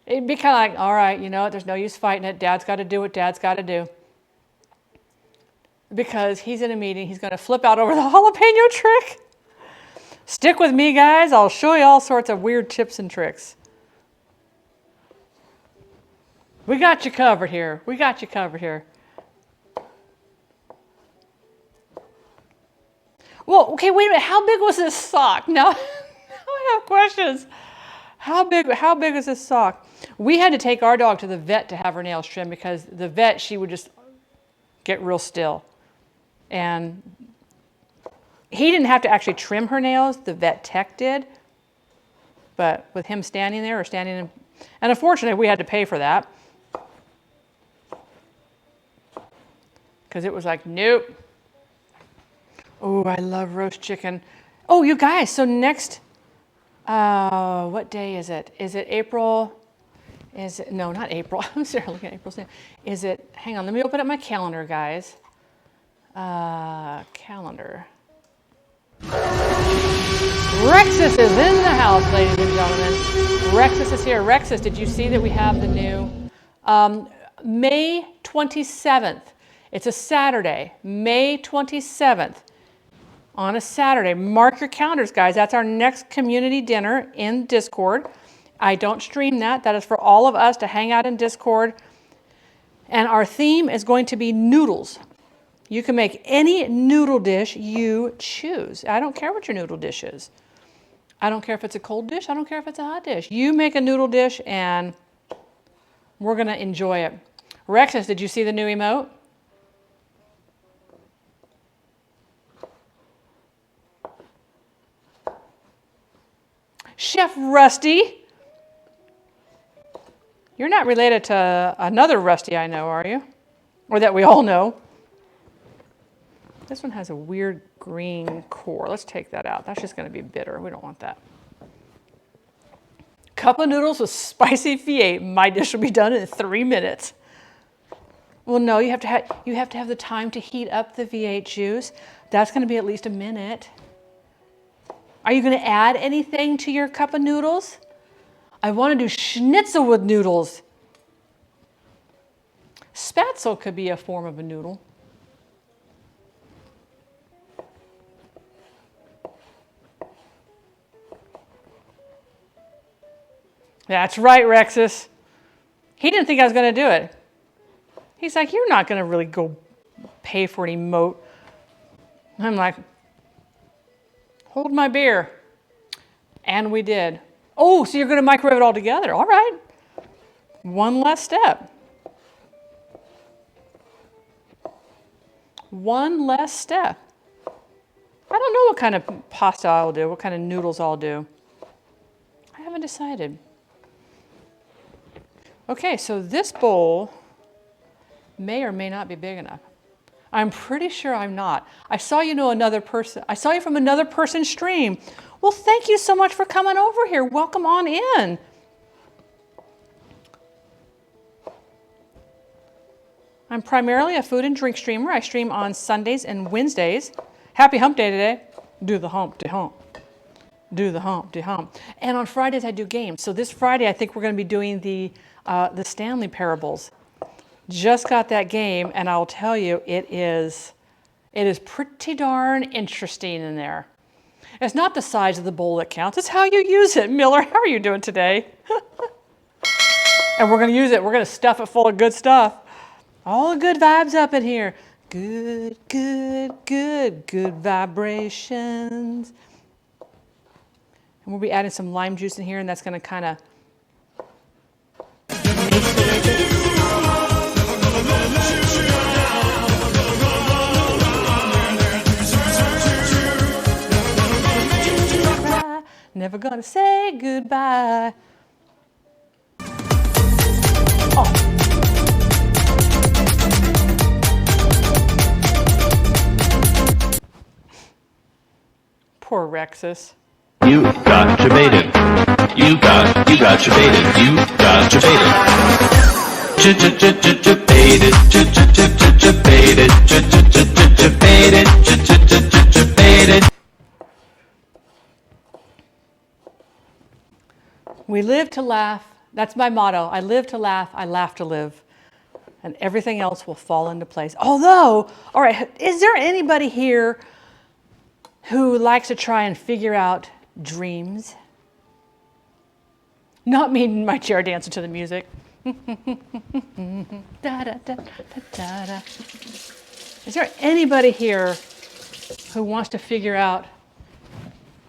It'd be kind of like, all right, you know what, there's no use fighting it. Dad's got to do what Dad's got to do. Because he's in a meeting, he's going to flip out over the jalapeno trick. Stick with me, guys. I'll show you all sorts of weird tips and tricks. We got you covered here. We got you covered here. Well, okay, wait a minute. How big was this sock? Now I have questions. How big is this sock? We had to take our dog to the vet to have her nails trimmed because the vet, she would just get real still. And he didn't have to actually trim her nails, the vet tech did. But with him standing there and unfortunately we had to pay for that. Because it was like, nope. Oh, I love roast chicken. Oh, you guys, so next, what day is it? Is it April? Is it, no, not April. I'm sorry, looking at April's name. Is it, hang on, let me open up my calendar, guys. Calendar. Rexus is in the house, ladies and gentlemen. Rexus is here. Rexus, did you see that we have the new May 27th? It's a Saturday, May 27th. On a Saturday. Mark your calendars, guys. That's our next community dinner in Discord. I don't stream that. That is for all of us to hang out in Discord. And our theme is going to be noodles. You can make any noodle dish you choose. I don't care what your noodle dish is. I don't care if it's a cold dish. I don't care if it's a hot dish. You make a noodle dish and we're going to enjoy it. Rexus, did you see the new emote? Chef Rusty. You're not related to another Rusty I know, are you? Or that we all know. This one has a weird green core. Let's take that out. That's just going to be bitter. We don't want that. Cup of noodles with spicy V8. My dish will be done in 3 minutes. Well, no, you have to have the time to heat up the V8 juice. That's going to be at least a minute. Are you going to add anything to your cup of noodles? I want to do schnitzel with noodles. Spätzle could be a form of a noodle. That's right, Rexus. He didn't think I was going to do it. He's like, you're not going to really go pay for an emote. I'm like, hold my beer. And we did. Oh, so you're going to microwave it all together. All right. One less step. One less step. I don't know what kind of pasta I'll do, what kind of noodles I'll do. I haven't decided. Okay, so this bowl may or may not be big enough. I'm pretty sure I'm not. I saw you know another person. I saw you from another person's stream. Well, thank you so much for coming over here. Welcome on in. I'm primarily a food and drink streamer. I stream on Sundays and Wednesdays. Happy hump day today. Do the hump de hump. Do the hump de hump. And on Fridays I do games. So this Friday I think we're going to be doing the Stanley Parables. Just got that game, and I'll tell you, it is pretty darn interesting in there. It's not the size of the bowl that counts, it's how you use it. Miller, how are you doing today? And we're going to use it. We're going to stuff it full of good stuff. All the good vibes up in here. Good, good, good, good vibrations. And we'll be adding some lime juice in here, and that's going to kind of never gonna say goodbye. Oh. Poor Rexus. You got your baited. You got your baited. You got your baited. Baited. Baited. Baited. We live to laugh. That's my motto. I live to laugh. I laugh to live. And everything else will fall into place. Although, all right, is there anybody here who likes to try and figure out dreams? Not me in my chair dancing to the music. Da, da, da, da, da, da. Is there anybody here who wants to figure out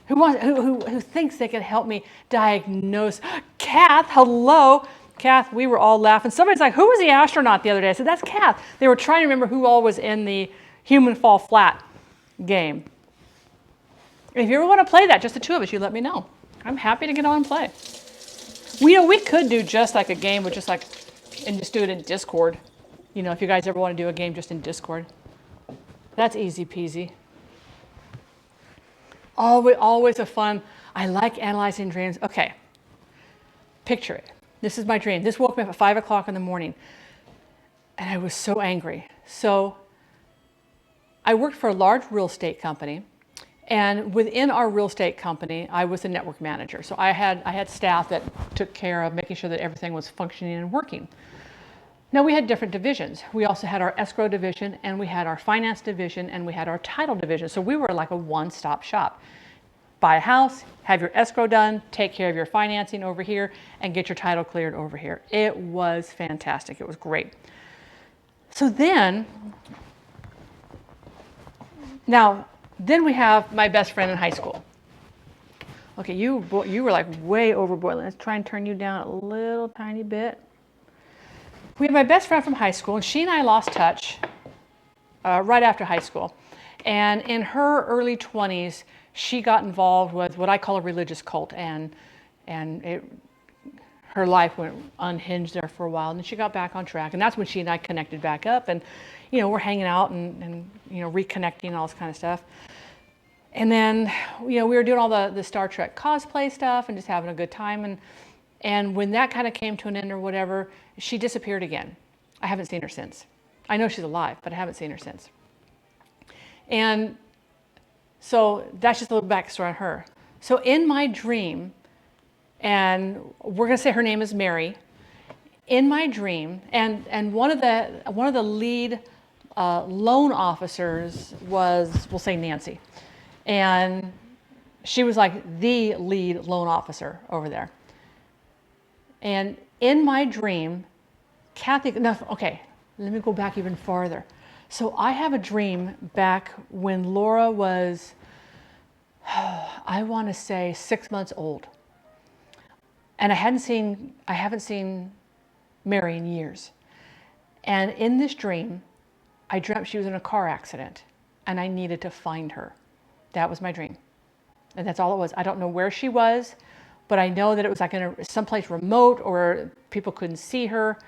who thinks they can help me diagnose. Kath, hello. Kath, we were all laughing. Somebody's like, who was the astronaut the other day? I said, that's Kath. They were trying to remember who all was in the human fall flat game. If you ever want to play that, just the two of us, you let me know. I'm happy to get on and play. We could do just like a game with just like, and just do it in Discord. You know, if you guys ever want to do a game just in Discord. That's easy peasy. Always a fun, I like analyzing dreams. Okay, picture it. This is my dream. This woke me up at 5 o'clock in the morning. And I was so angry. So I worked for a large real estate company. And within our real estate company, I was the network manager. So I had staff that took care of making sure that everything was functioning and working. Now we had different divisions. We also had our escrow division, and we had our finance division, and we had our title division. So we were like a one-stop shop. Buy a house, have your escrow done, take care of your financing over here, and get your title cleared over here. It was fantastic. It was great. So then we have my best friend in high school. Okay, you were like way overboard. Let's try and turn you down a little tiny bit. We have my best friend from high school, and she and I lost touch right after high school. And in her early 20s, she got involved with what I call a religious cult, and her life went unhinged there for a while, and then she got back on track, and that's when she and I connected back up, and we're hanging out and reconnecting and all this kind of stuff. And then we were doing all the Star Trek cosplay stuff and just having a good time, and when that kind of came to an end or whatever, she disappeared again. I haven't seen her since. I know she's alive, but I haven't seen her since. And so that's just a little backstory on her. So in my dream, and we're going to say her name is Mary, in my dream, and one of the lead loan officers was, we'll say Nancy, and she was like the lead loan officer over there. And in my dream, Kathy, okay, let me go back even farther. So I have a dream back when Laura was, I want to say 6 months old. And I haven't seen Mary in years. And in this dream, I dreamt she was in a car accident and I needed to find her. That was my dream. And that's all it was. I don't know where she was, but I know that it was like in someplace remote or people couldn't see her.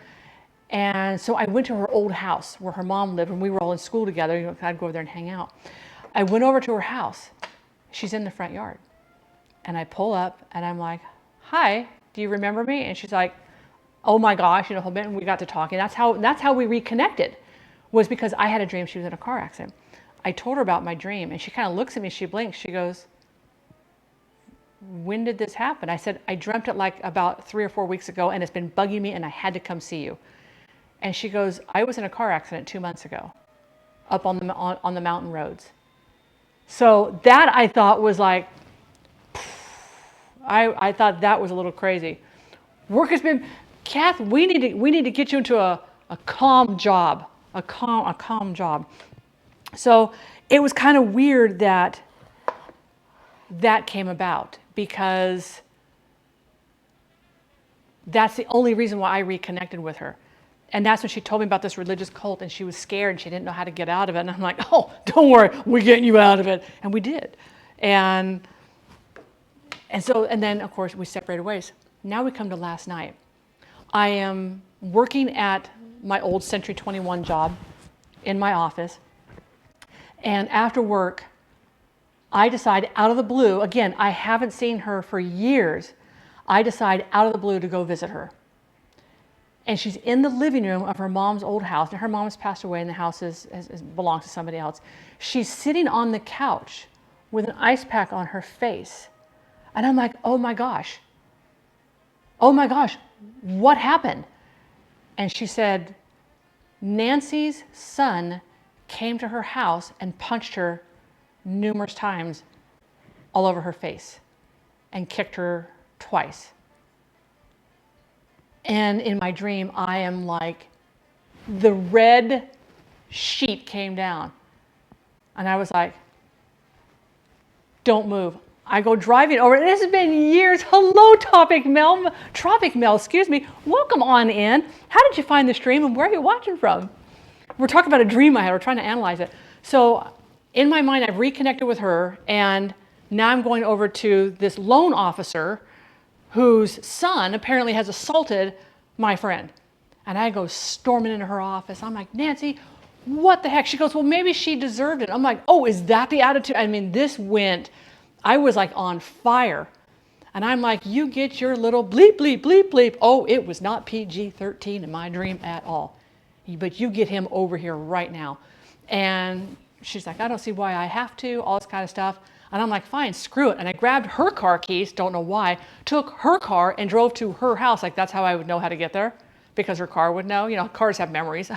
And so I went to her old house where her mom lived, and we were all in school together. I'd go over there and hang out. I went over to her house. She's in the front yard. And I pull up and I'm like, hi, do you remember me? And she's like, oh my gosh, and we got to talking. That's how we reconnected, was because I had a dream she was in a car accident. I told her about my dream, and she kind of looks at me, she blinks, she goes, when did this happen? I said, I dreamt it like about 3 or 4 weeks ago, and it's been bugging me, and I had to come see you. And she goes, I was in a car accident 2 months ago, up on the mountain roads. So that I thought was like, I thought that was a little crazy. Work has been, Kath, we need to get you into a calm job, a calm job. So it was kind of weird that came about, because that's the only reason why I reconnected with her. And that's when she told me about this religious cult, and she was scared and she didn't know how to get out of it. And I'm like, oh, don't worry, we're getting you out of it. And we did. And then of course we separated ways. Now we come to last night. I am working at my old Century 21 job in my office. And after work, I decide out of the blue, again, I haven't seen her for years. I decide out of the blue to go visit her. And she's in the living room of her mom's old house. And her mom has passed away, and the house belongs to somebody else. She's sitting on the couch with an ice pack on her face. And I'm like, oh my gosh, what happened? And she said, Nancy's son came to her house and punched her numerous times all over her face and kicked her twice. And in my dream, I am like, the red sheet came down. And I was like, don't move. I go driving over. This has been years. Hello, Tropic Mel, excuse me. Welcome on in. How did you find the stream and where are you watching from? We're talking about a dream I had. We're trying to analyze it. So in my mind, I've reconnected with her, and now I'm going over to this loan officer whose son apparently has assaulted my friend. And I go storming into her office. I'm like, Nancy, what the heck? She goes, well, maybe she deserved it. I'm like, oh, is that the attitude? I mean, I was like on fire. And I'm like, you get your little bleep, bleep, bleep, bleep. Oh, it was not PG-13 in my dream at all. But you get him over here right now. And she's like, I don't see why I have to, all this kind of stuff. And I'm like, fine, screw it. And I grabbed her car keys, don't know why, took her car and drove to her house. Like, that's how I would know how to get there, because her car would know. You know, cars have memories.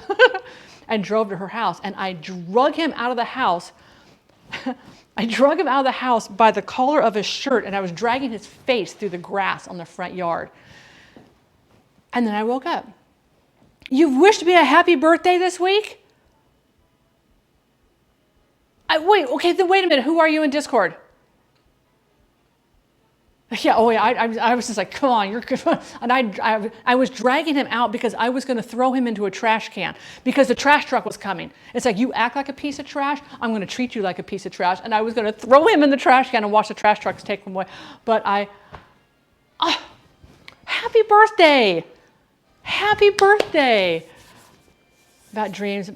And drove to her house. And I drug him out of the house. I drug him out of the house by the collar of his shirt, and I was dragging his face through the grass on the front yard. And then I woke up. You've wished me a happy birthday this week? Wait a minute. Who are you in Discord? Yeah, oh yeah, I was just like, come on, you're good. And I was dragging him out because I was going to throw him into a trash can because the trash truck was coming. It's like, you act like a piece of trash, I'm going to treat you like a piece of trash. And I was going to throw him in the trash can and watch the trash trucks take him away. But happy birthday. Happy birthday. About dreams.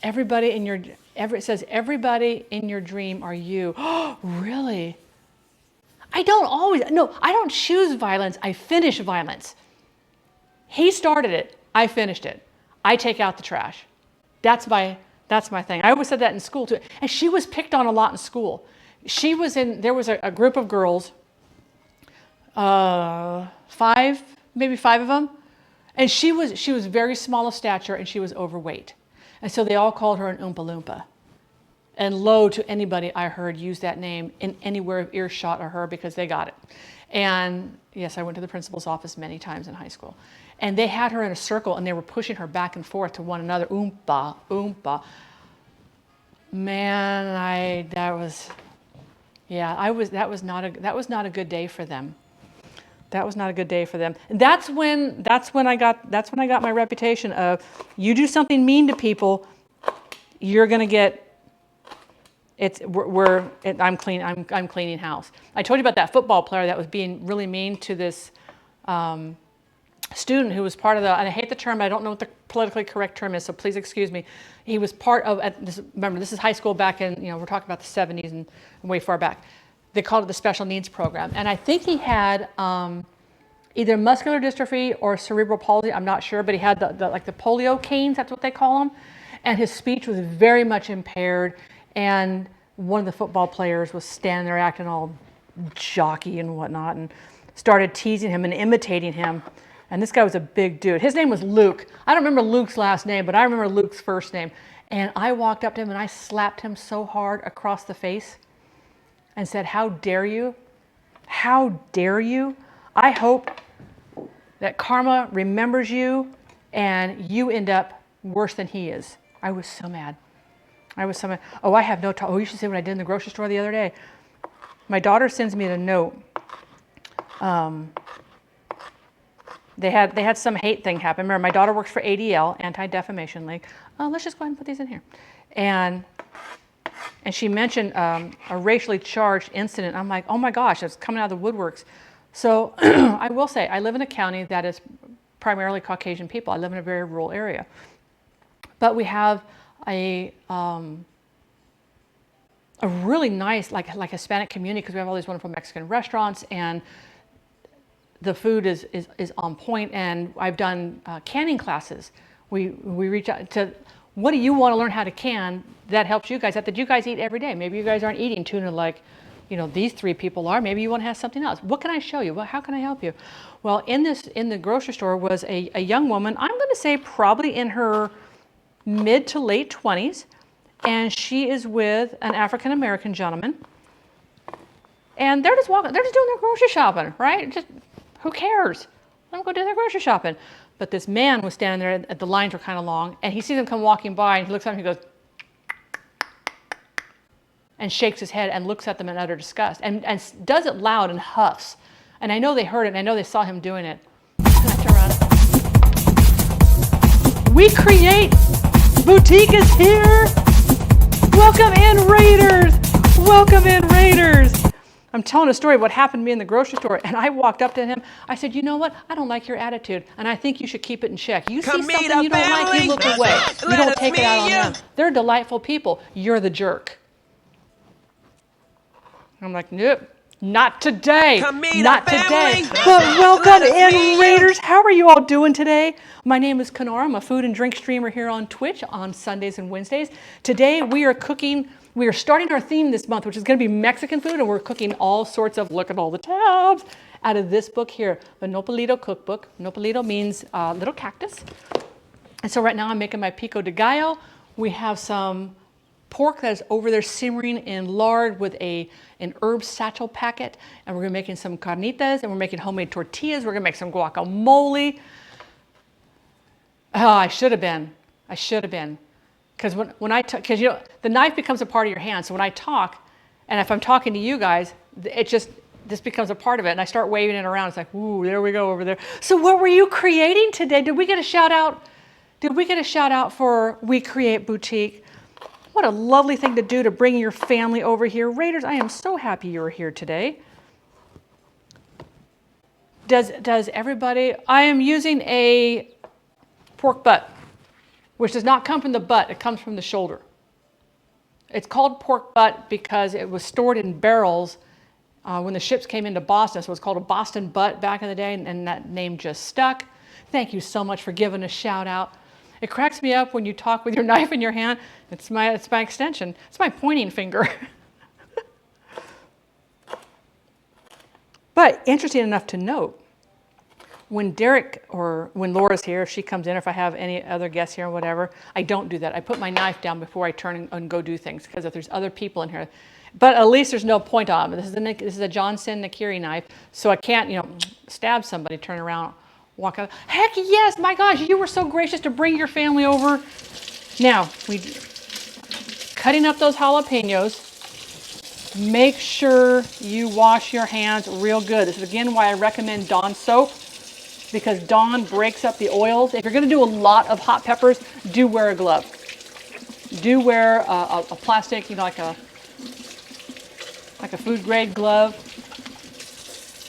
It says, everybody in your dream are you. Oh, really? I don't choose violence, I finish violence. He started it, I finished it. I take out the trash. That's my thing. I always said that in school too. And she was picked on a lot in school. There was a group of girls, maybe five of them. And she was very small of stature and she was overweight. And so they all called her an Oompa Loompa. And low to anybody I heard use that name in anywhere of earshot of her, because they got it. And yes, I went to the principal's office many times in high school. And they had her in a circle and they were pushing her back and forth to one another. Oompa, oompa. Man, that was not a good day for them. That was not a good day for them. And that's when I got my reputation of, you do something mean to people, you're gonna get. I'm cleaning house. I told you about that football player that was being really mean to this student who was part of and I hate the term, I don't know what the politically correct term is, so please excuse me. He was part of, remember, this is high school back in, we're talking about the 70s and way far back. They called it the special needs program. And I think he had either muscular dystrophy or cerebral palsy, I'm not sure, but he had the polio canes, that's what they call them. And his speech was very much impaired. And one of the football players was standing there acting all jockey and whatnot and started teasing him and imitating him. And this guy was a big dude. His name was Luke. I don't remember Luke's last name, but I remember Luke's first name. And I walked up to him and I slapped him so hard across the face and said, how dare you? How dare you? I hope that karma remembers you and you end up worse than he is. I was so mad. Oh, I have no time. Oh, you should see what I did in the grocery store the other day. My daughter sends me a note. They had some hate thing happen. Remember, my daughter works for ADL, Anti-Defamation League. Let's just go ahead and put these in here. And she mentioned a racially charged incident. I'm like, oh my gosh, it's coming out of the woodworks. So I will say, I live in a county that is primarily Caucasian people. I live in a very rural area. But we have a really nice like Hispanic community because we have all these wonderful Mexican restaurants and the food is on point. And I've done canning classes. We reach out to, what do you want to learn how to can that helps you guys out that you guys eat every day? Maybe you guys aren't eating tuna like these three people are. Maybe you want to have something else. What can I show you? Well, how can I help you? Well, in the grocery store was a young woman. I'm going to say probably in her mid to late 20s, and she is with an African American gentleman, and they're just doing their grocery shopping, right? Just who cares? Let them go do their grocery shopping. But this man was standing there, the lines were kind of long, and he sees them come walking by, and he looks up and he goes, and shakes his head and looks at them in utter disgust and does it loud and huffs. And I know they heard it, and I know they saw him doing it. Can I turn around? We Create Boutique is here. Welcome in, Raiders. Welcome in, Raiders. I'm telling a story of what happened to me in the grocery store, and I walked up to him. I said, you know what? I don't like your attitude, and I think you should keep it in check. You see something you don't like, you look away. You don't take it out on them. They're delightful people. You're the jerk. I'm like, nope, not today. Not today. But welcome in, Raiders. How are you all doing today? My name is Kenora. I'm a food and drink streamer here on Twitch on Sundays and Wednesdays. Today we are cooking. We are starting our theme this month, which is going to be Mexican food, and we're cooking all sorts of, look at all the tabs, out of this book here, the Nopalito cookbook. Nopalito means little cactus. And so right now I'm making my pico de gallo. We have some pork that is over there simmering in lard with an herb satchel packet, and we're going to be making some carnitas, and we're making homemade tortillas. We're going to make some guacamole. Oh, I should have been. Because because you know, the knife becomes a part of your hand. So when I talk, and if I'm talking to you guys, this becomes a part of it. And I start waving it around. It's like, ooh, there we go over there. So what were you creating today? Did we get a shout out? Did we get a shout out for We Create Boutique? What a lovely thing to do to bring your family over here. Raiders, I am so happy you're here today. Does everybody? I am using a pork butt, which does not come from the butt, it comes from the shoulder. It's called pork butt because it was stored in barrels when the ships came into Boston, so it was called a Boston butt back in the day, and that name just stuck. Thank you so much for giving a shout out. It cracks me up when you talk with your knife in your hand. It's my extension. It's my pointing finger. But interesting enough to note, when Derek or when Laura's here, if she comes in, or if I have any other guests here or whatever, I don't do that. I put my knife down before I turn and go do things, because if there's other people in here, but at least there's no point on it. This is a Johnson Nakiri knife, so I can't, stab somebody, turn around, walk out. Heck yes, my gosh, you were so gracious to bring your family over. Now, cutting up those jalapenos. Make sure you wash your hands real good. This is again why I recommend Dawn soap, because Dawn breaks up the oils. If you're going to do a lot of hot peppers, do wear a glove. Do wear a plastic, like a food grade glove,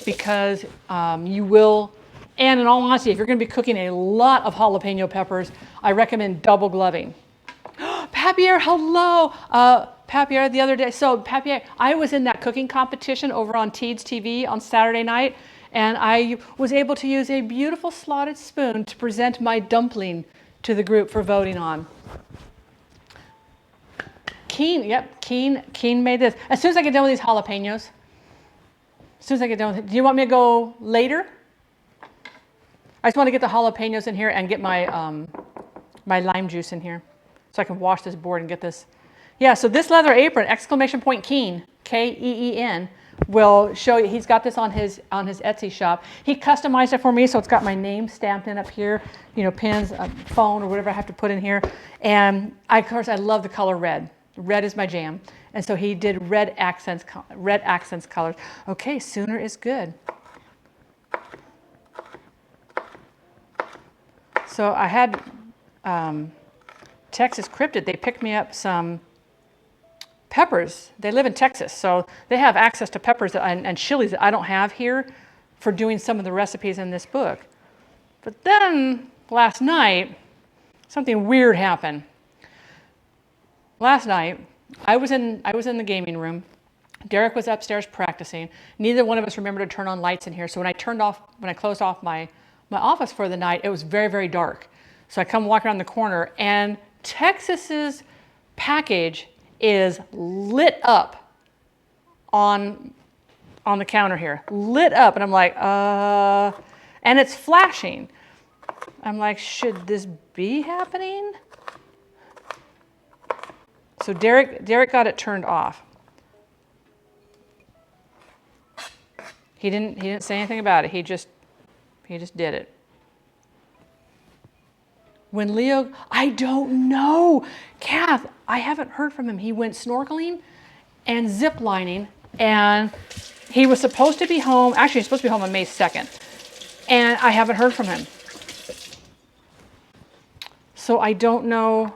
because you will. And in all honesty, if you're going to be cooking a lot of jalapeno peppers, I recommend double gloving. Papier, hello. Papier the other day. So Papier, I was in that cooking competition over on Teeds TV on Saturday night, and I was able to use a beautiful slotted spoon to present my dumpling to the group for voting on. Keen made this. As soon as I get done with these jalapenos, do you want me to go later? I just want to get the jalapenos in here and get my my lime juice in here, so I can wash this board and get this. Yeah, so this leather apron, Keen, K-E-E-N, will show you. He's got this on his Etsy shop. He customized it for me, so it's got my name stamped in up here, pins, a phone, or whatever I have to put in here. And of course, I love the color red. Red is my jam. And so he did red accents colors. Okay, sooner is good. So I had Texas Cryptid. They picked me up some peppers. They live in Texas, so they have access to peppers and chilies that I don't have here for doing some of the recipes in this book. But then last night, something weird happened. Last night, I was in the gaming room. Derek was upstairs practicing. Neither one of us remembered to turn on lights in here. So when I closed off my office for the night, it was very, very dark. So I come walking around the corner, and Texas's package is lit up on the counter here. Lit up, and I'm like, and it's flashing. I'm like, should this be happening? So Derek got it turned off. He didn't say anything about it. He just did it. When Leo, I don't know. Kath, I haven't heard from him. He went snorkeling, and zip lining, and he was supposed to be home. Actually, he's supposed to be home on May 2nd, and I haven't heard from him. So I don't know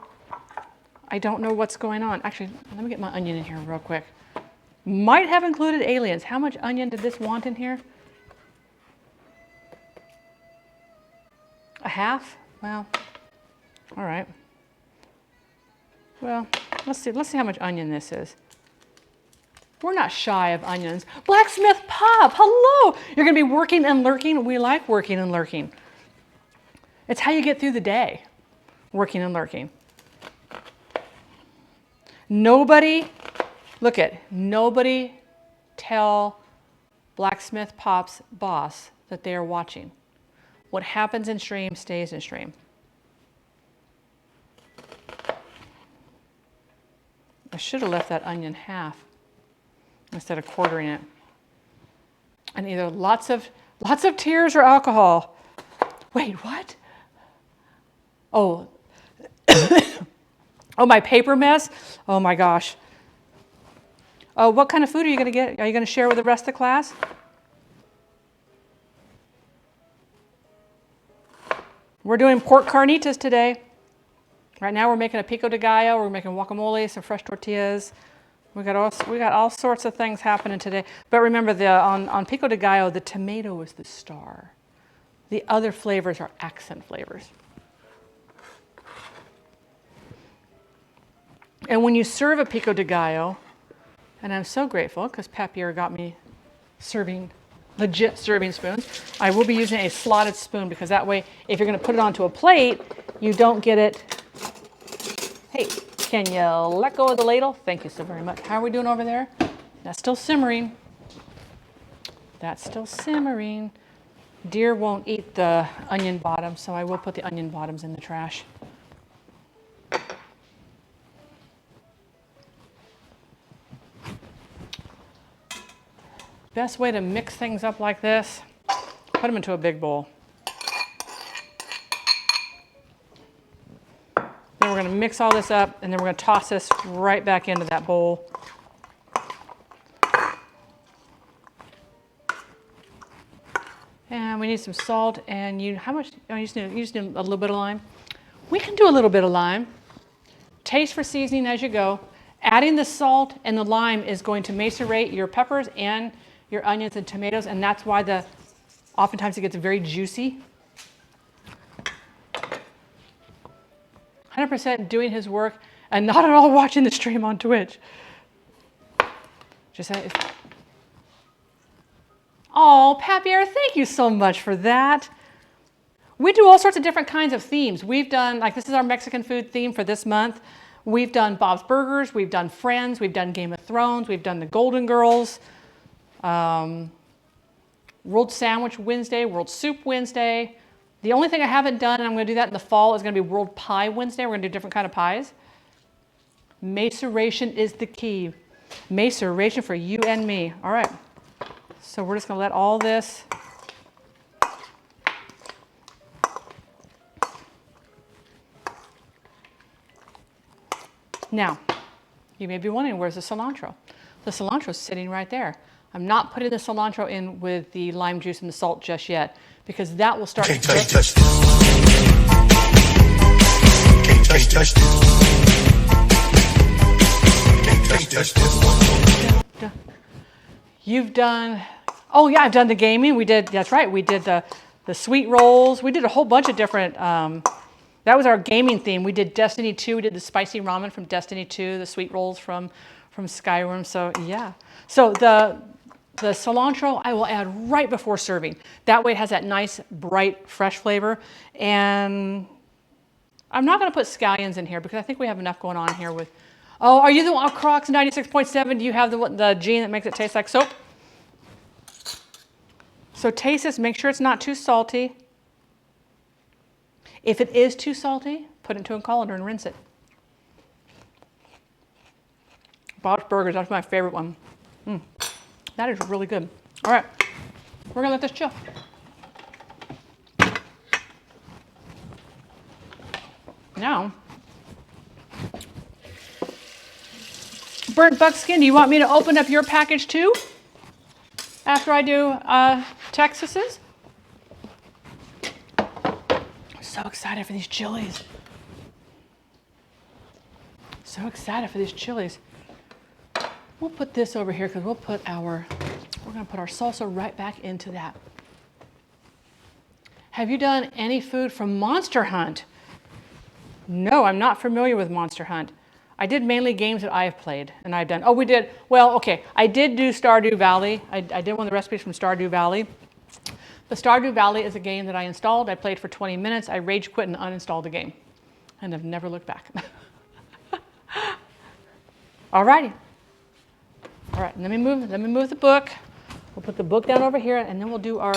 what's going on. Actually, let me get my onion in here real quick. Might have included aliens. How much onion did this want in here? A half? Well, all right. Well, let's see how much onion this is. We're not shy of onions. Blacksmith Pop, hello. You're going to be working and lurking. We like working and lurking. It's how you get through the day, working and lurking. Nobody tell Blacksmith Pop's boss that they are watching. What happens in stream stays in stream. I should have left that onion half instead of quartering it. And either lots of tears or alcohol. Wait, what? Oh. Oh, my paper mess? Oh my gosh. Oh, what kind of food are you going to get? Are you going to share with the rest of the class? We're doing pork carnitas today. Right now we're making a pico de gallo. We're making guacamole, some fresh tortillas. We got all sorts of things happening today. But remember, on pico de gallo, the tomato is the star. The other flavors are accent flavors. And when you serve a pico de gallo, and I'm so grateful because Papier got me legit serving spoons. I will be using a slotted spoon because that way, if you're going to put it onto a plate, you don't get it. Hey, can you let go of the ladle? Thank you so very much. How are we doing over there? That's still simmering. That's still simmering. Deer won't eat the onion bottoms, so I will put the onion bottoms in the trash. Best way to mix things up like this, put them into a big bowl. Then we're going to mix all this up, and then we're going to toss this right back into that bowl. And we need some salt, and how much? Oh, you just need a little bit of lime. We can do a little bit of lime. Taste for seasoning as you go. Adding the salt and the lime is going to macerate your peppers and your onions and tomatoes, and that's why oftentimes it gets very juicy. 100% doing his work and not at all watching the stream on Twitch. Oh, Papier, thank you so much for that. We do all sorts of different kinds of themes. We've done, this is our Mexican food theme for this month. We've done Bob's Burgers, we've done Friends, we've done Game of Thrones, we've done the Golden Girls, World Sandwich Wednesday, World Soup Wednesday. The only thing I haven't done, and I'm going to do that in the fall, is going to be World Pie Wednesday. We're going to do different kind of pies. Maceration is the key. Maceration for you and me. All right. So we're just going to let all this now, you may be wondering, where's the cilantro? The cilantro is sitting right there. I'm not putting the cilantro in with the lime juice and the salt just yet because that will start. Can't touch this. Can't touch this. Can't touch this. You've done, oh yeah, I've done the gaming. That's right, we did the sweet rolls. We did a whole bunch of different, that was our gaming theme. We did Destiny 2, we did the spicy ramen from Destiny 2, the sweet rolls from Skyrim, so yeah. So the cilantro I will add right before serving. That way it has that nice, bright, fresh flavor. And I'm not going to put scallions in here because I think we have enough going on here with, oh, are you the one, Crocs 96.7? Do you have the gene that makes it taste like soap? So taste this, make sure it's not too salty. If it is too salty, put it into a colander and rinse it. Bob's Burgers, that's my favorite one. That is really good. All right, we're gonna let this chill. Now, Burnt buckskin, do you want me to open up your package too? After I do Texas's? I'm so excited for these chilies. So excited for these chilies. We'll put this over here because we're going to put our salsa right back into that. Have you done any food from Monster Hunt? No, I'm not familiar with Monster Hunt. I did mainly games that I've played, and I've done, I did do Stardew Valley. I did one of the recipes from Stardew Valley. The Stardew Valley is a game that I installed. I played for 20 minutes. I rage quit and uninstalled the game, and I've never looked back. All righty. All right, let me move the book. We'll put the book down over here, and then we'll do our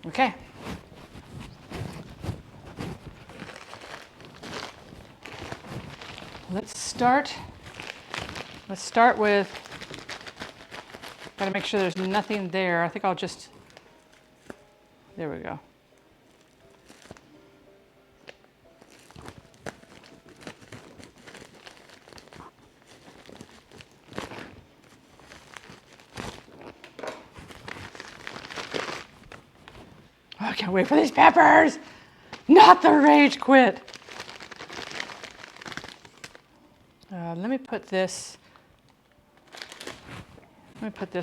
okay. Let's start with, gotta make sure there's nothing there. I think I'll just, there we go. Oh, I can't wait for these peppers. Not the rage quit. Let me put this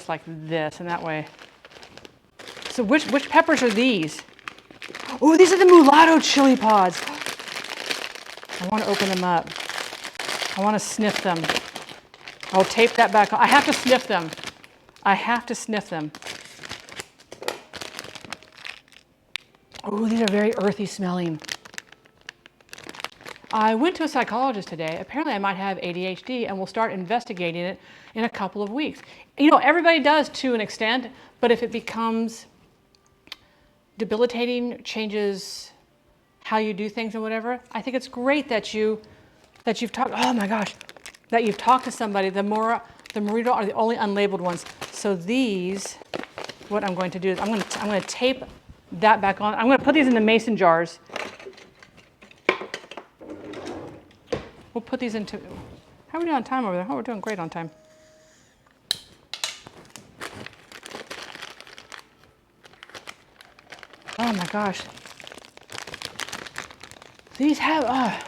like this, and that way. So which peppers are these? Oh, these are the mulatto chili pods. I want to open them up. I want to sniff them. I'll tape that back on. I have to sniff them. I have to sniff them. Oh, these are very earthy smelling. I went to a psychologist today. Apparently I might have ADHD, and we'll start investigating it in a couple of weeks. You know, everybody does to an extent, but if it becomes debilitating, changes how you do things or whatever, I think it's great that you've talked, oh my gosh, that you've talked to somebody. The Morito are the only unlabeled ones. So these, what I'm going to do is I'm going to tape that back on. I'm going to put these in the mason jars. We'll put these into, how are we doing on time over there? Oh, we're doing great on time. Oh my gosh. These have,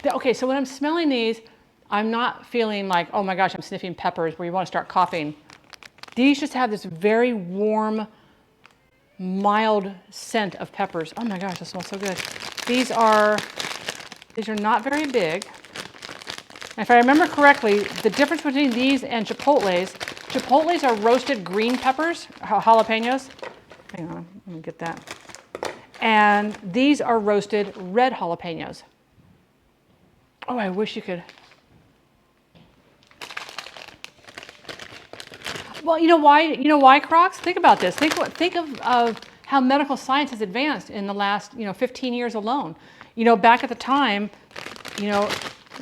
okay, so when I'm smelling these, I'm not feeling like, oh my gosh, I'm sniffing peppers where you want to start coughing. These just have this very warm, mild scent of peppers. Oh my gosh, this smells so good. These are not very big. And if I remember correctly, the difference between these and Chipotles are roasted green peppers, jalapenos. Hang on, let me get that. And these are roasted red jalapenos. Oh, I wish you could. Well, you know why, Crocs? Think about this. Think of how medical science has advanced in the last 15 years alone. Back at the time,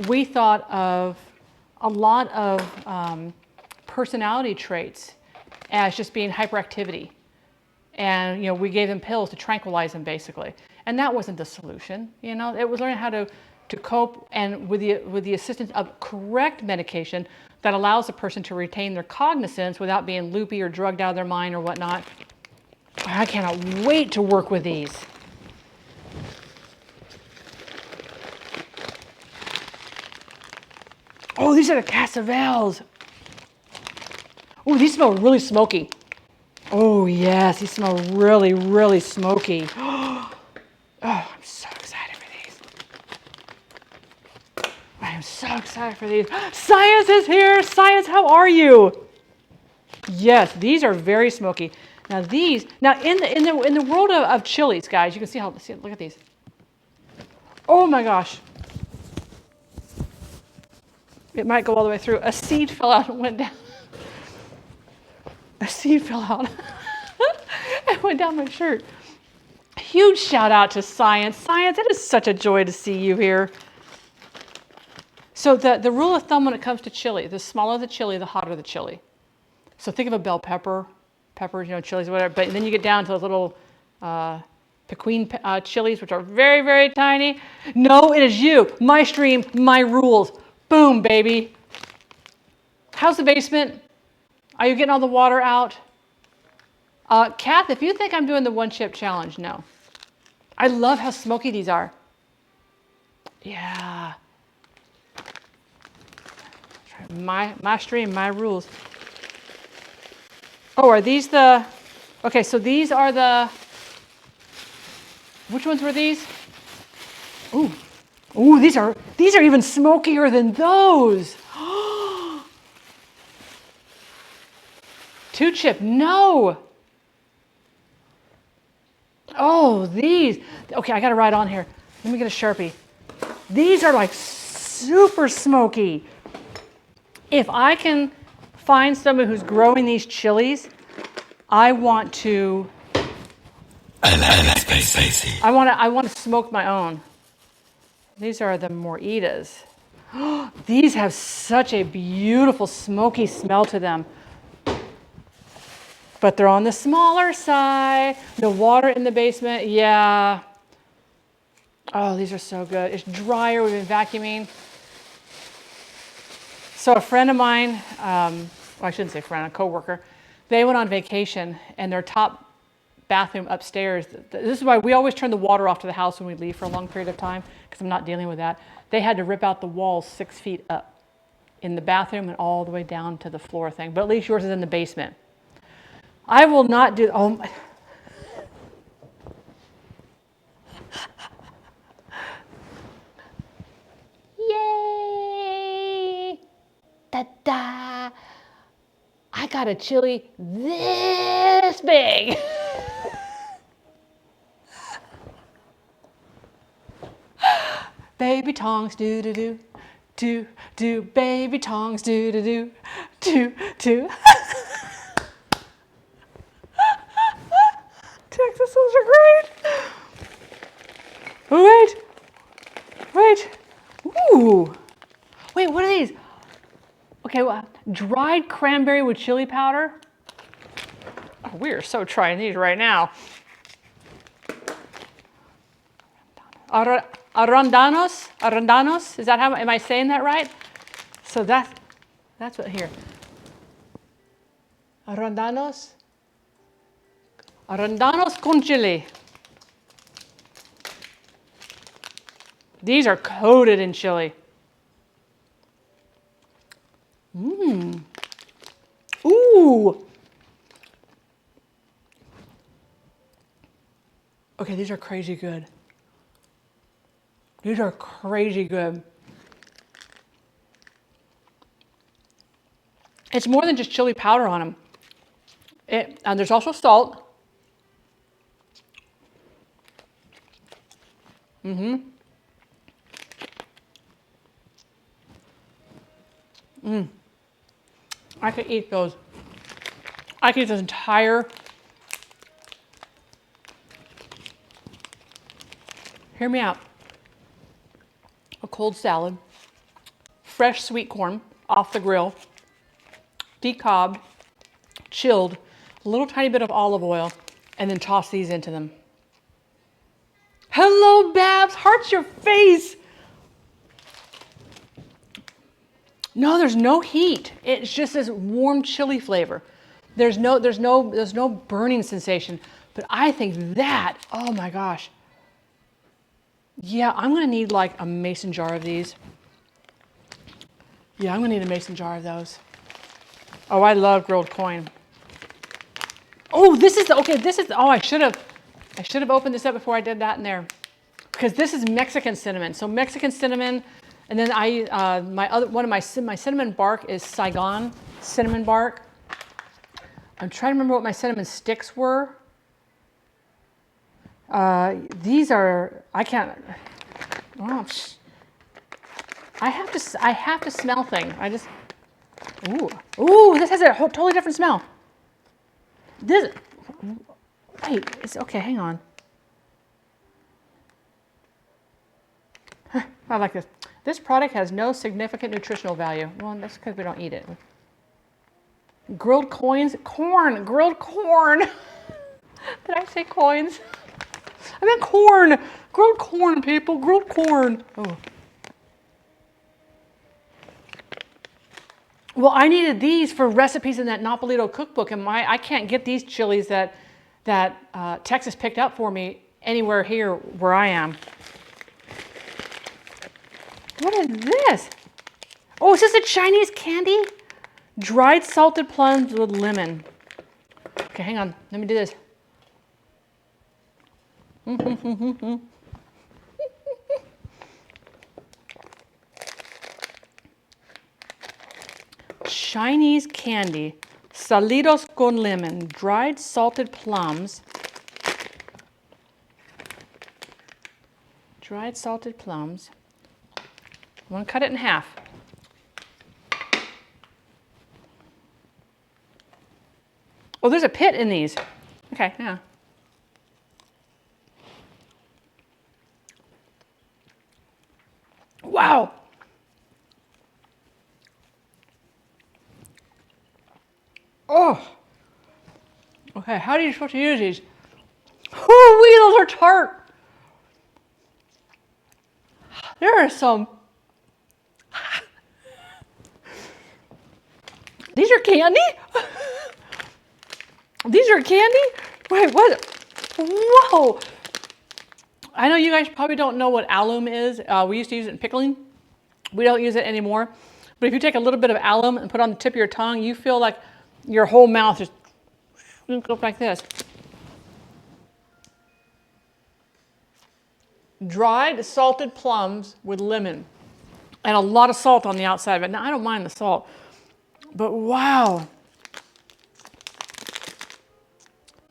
we thought of a lot of personality traits as just being hyperactivity. And, we gave them pills to tranquilize them, basically. And that wasn't the solution. It was learning how to cope, and with the assistance of correct medication that allows the person to retain their cognizance without being loopy or drugged out of their mind or whatnot. I cannot wait to work with these. Oh, these are the cascavels. Oh, these smell really smoky. Oh, yes, these smell really, really smoky. Oh, I'm so excited for these. I am so excited for these. Science is here. Science, how are you? Yes, these are very smoky. Now in the world of chilies, guys, you can see look at these. Oh my gosh. It might go all the way through. A seed fell out and went down. A seed fell out and went down my shirt. Huge shout out to Science. Science, it is such a joy to see you here. So the rule of thumb when it comes to chili, the smaller the chili, the hotter the chili. So think of a bell pepper. peppers, chilies, whatever. But then you get down to those little Pequeen chilies, which are very, very tiny. No, it is you. My stream, my rules. Boom, baby. How's the basement? Are you getting all the water out? Kath, if you think I'm doing the one chip challenge, no. I love how smoky these are. Yeah. My stream, my rules. Oh, are these the... Okay, so these are the... Which ones were these? Ooh. Ooh, these are even smokier than those. 2 chip, no. Oh, these. Okay, I got to write on here. Let me get a Sharpie. These are like super smoky. If I can find someone who's growing these chilies, I want to. I want to smoke my own. These are the Moritas. These have such a beautiful smoky smell to them. But they're on the smaller side. The water in the basement, yeah. Oh, these are so good. It's drier, we've been vacuuming. So a friend of mine, well, I shouldn't say friend, a coworker, they went on vacation and their top bathroom upstairs, this is why we always turn the water off to the house when we leave for a long period of time, because I'm not dealing with that. They had to rip out the walls 6 feet up in the bathroom and all the way down to the floor thing. But at least yours is in the basement. I will not do, oh my. Yay! Ta-da! I got a chili this big. Baby tongs, do-do-do, do-do, baby tongs, do-do-do, do-do. Texas, those are great. Oh, wait. Ooh. Wait, what are these? Okay, well, dried cranberry with chili powder. Oh, we are so trying these right now. Arrandanos, is that how, am I saying that right? So that's what here. Arrandanos con chili. These are coated in chili. Mmm. Ooh. Okay, these are crazy good. These are crazy good. It's more than just chili powder on them. And there's also salt. I could eat those. I could eat this entire. Hear me out. A cold salad, fresh sweet corn off the grill, decobbed, chilled, a little tiny bit of olive oil, and then toss these into them. Hello, Babs, hearts your face. No, there's no heat. It's just this warm chili flavor. There's no burning sensation. But I think that, oh my gosh. Yeah, I'm gonna need like a mason jar of these. Yeah, I'm gonna need a mason jar of those. Oh, I love grilled coin. Oh, I should have opened this up before I did that in there. Because this is Mexican cinnamon. So Mexican cinnamon, and then my cinnamon bark is Saigon cinnamon bark. I'm trying to remember what my cinnamon sticks were. These are, I can't, oh, I have to smell things. Ooh, this has a totally different smell. Wait, it's okay, hang on. I like this. This product has no significant nutritional value. Well, that's because we don't eat it. Grilled coins, corn, grilled corn. Did I say coins? I meant corn. Grilled corn, people, grilled corn. Oh. Well, I needed these for recipes in that Napolito cookbook, and I can't get these chilies that Texas picked up for me anywhere here where I am. What is this? Oh, is this a Chinese candy? Dried salted plums with lemon. Okay, hang on. Let me do this. Chinese candy. Salidos con lemon. Dried salted plums. Dried salted plums. I'm going to cut it in half. Oh, there's a pit in these. Okay, yeah. Wow. Oh. Okay, how are you supposed to use these? Oh, those are tart. There are some. These are candy? These are candy? Wait, what? Whoa. I know you guys probably don't know what alum is. We used to use it in pickling. We don't use it anymore. But if you take a little bit of alum and put it on the tip of your tongue, you feel like your whole mouth just goes like this. Dried salted plums with lemon and a lot of salt on the outside of it. Now, I don't mind the salt, but wow.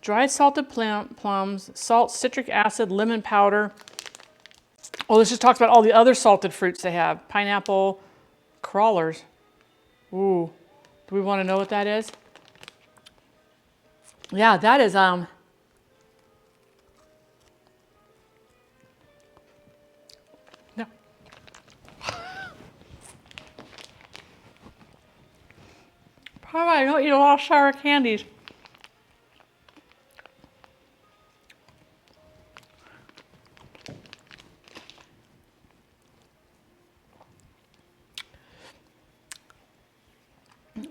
Dried salted plums, salt, citric acid, lemon powder. Oh, this just talks about all the other salted fruits they have. Pineapple, crawlers. Ooh, do we want to know what that is? Yeah, that is, no. Probably I don't eat a lot of sour candies.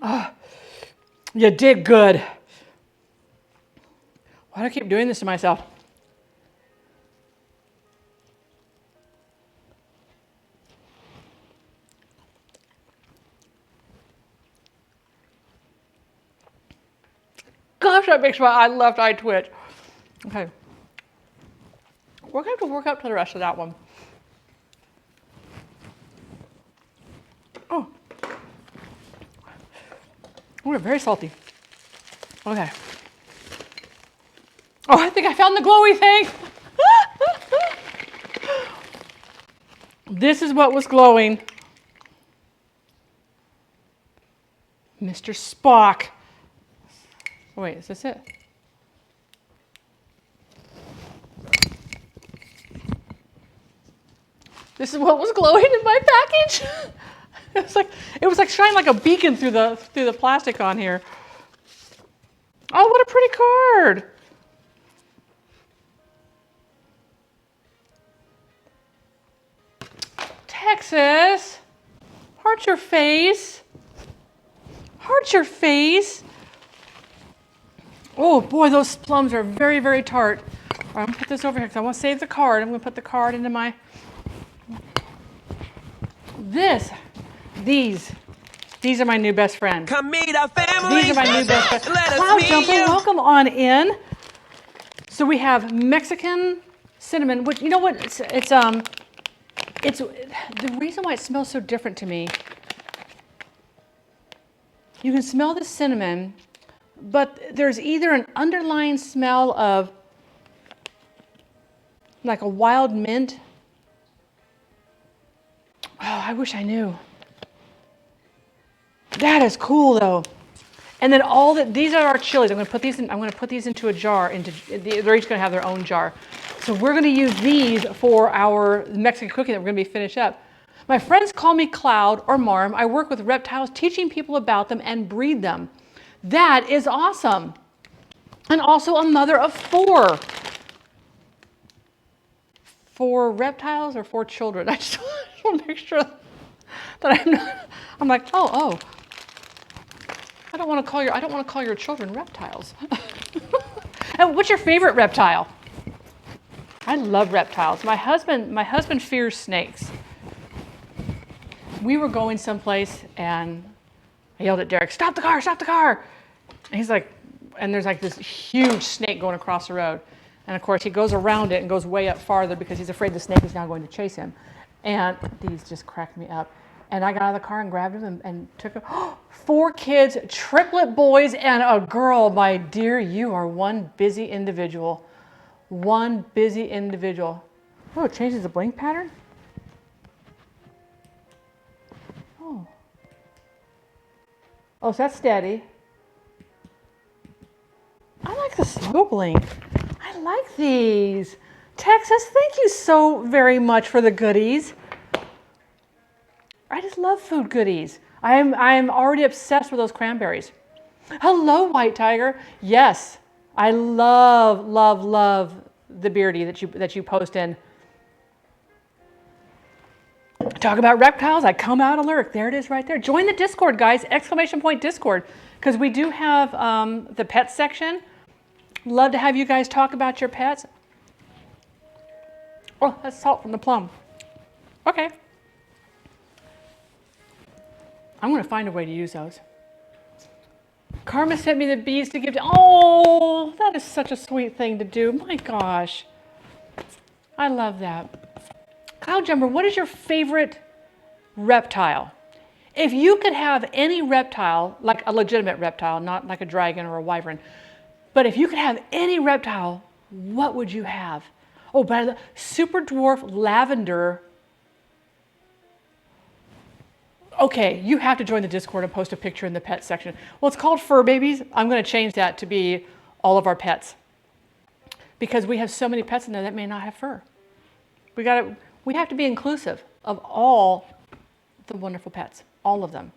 Oh, you did good. Why do I keep doing this to myself? Gosh, that makes my left eye twitch. Okay. We're going to have to work up to the rest of that one. Oh. We're very salty. Okay. Oh, I think I found the glowy thing. This is what was glowing. Mr. Spock. Oh, wait, is this it? This is what was glowing in my package. It was like shining like a beacon through the plastic on here. Oh, what a pretty card. Texas, heart your face. Heart your face. Oh boy, those plums are very, very tart. All right, I'm gonna put this over here because I want to save the card. I'm gonna put the card into my, these are my new best friend. Come meet our family. These are my new best friend. Let us Cloud meet Jumper, you. welcome on in. So we have Mexican cinnamon, which, you know what, it's the reason why it smells so different to me. You can smell the cinnamon, but there's either an underlying smell of like a wild mint. Oh, I wish I knew. That is cool though. And then these are our chilies. I'm going to put these into a jar. They're each going to have their own jar. So we're going to use these for our Mexican cooking that we're going to be finished up. My friends call me Cloud or Marm. I work with reptiles, teaching people about them and breed them. That is awesome. And also a mother of 4. 4 reptiles or 4 children? I just want to make sure that I'm like, oh. I don't want to call your children reptiles. And what's your favorite reptile? I love reptiles. My husband fears snakes. We were going someplace and I yelled at Derek, stop the car, stop the car. And he's like, and there's like this huge snake going across the road. And of course he goes around it and goes way up farther because he's afraid the snake is now going to chase him. And these just cracked me up. And I got out of the car and grabbed him and took him. 4 kids, triplet boys and a girl. My dear, you are one busy individual. One busy individual. Oh, it changes the blink pattern? Oh. Oh, so that's steady. I like the slow blink. I like these. Texas, thank you so very much for the goodies. I just love food goodies. I am already obsessed with those cranberries. Hello, White Tiger. Yes, I love, love, love the beardy that you post in. Talk about reptiles, I come out alert. There it is right there. Join the Discord, guys, ! Discord, because we do have the pet section. Love to have you guys talk about your pets. Oh, that's salt from the plum. Okay. I'm going to find a way to use those. Karma sent me the bees to give to... Oh, that is such a sweet thing to do. My gosh. I love that. Cloud Jumper, what is your favorite reptile? If you could have any reptile, like a legitimate reptile, not like a dragon or a wyvern, but if you could have any reptile, what would you have? Oh, by the super dwarf lavender. Okay, you have to join the Discord and post a picture in the pet section. Well, it's called Fur Babies. I'm going to change that to be all of our pets. Because we have so many pets in there that may not have fur. We have to be inclusive of all the wonderful pets. All of them.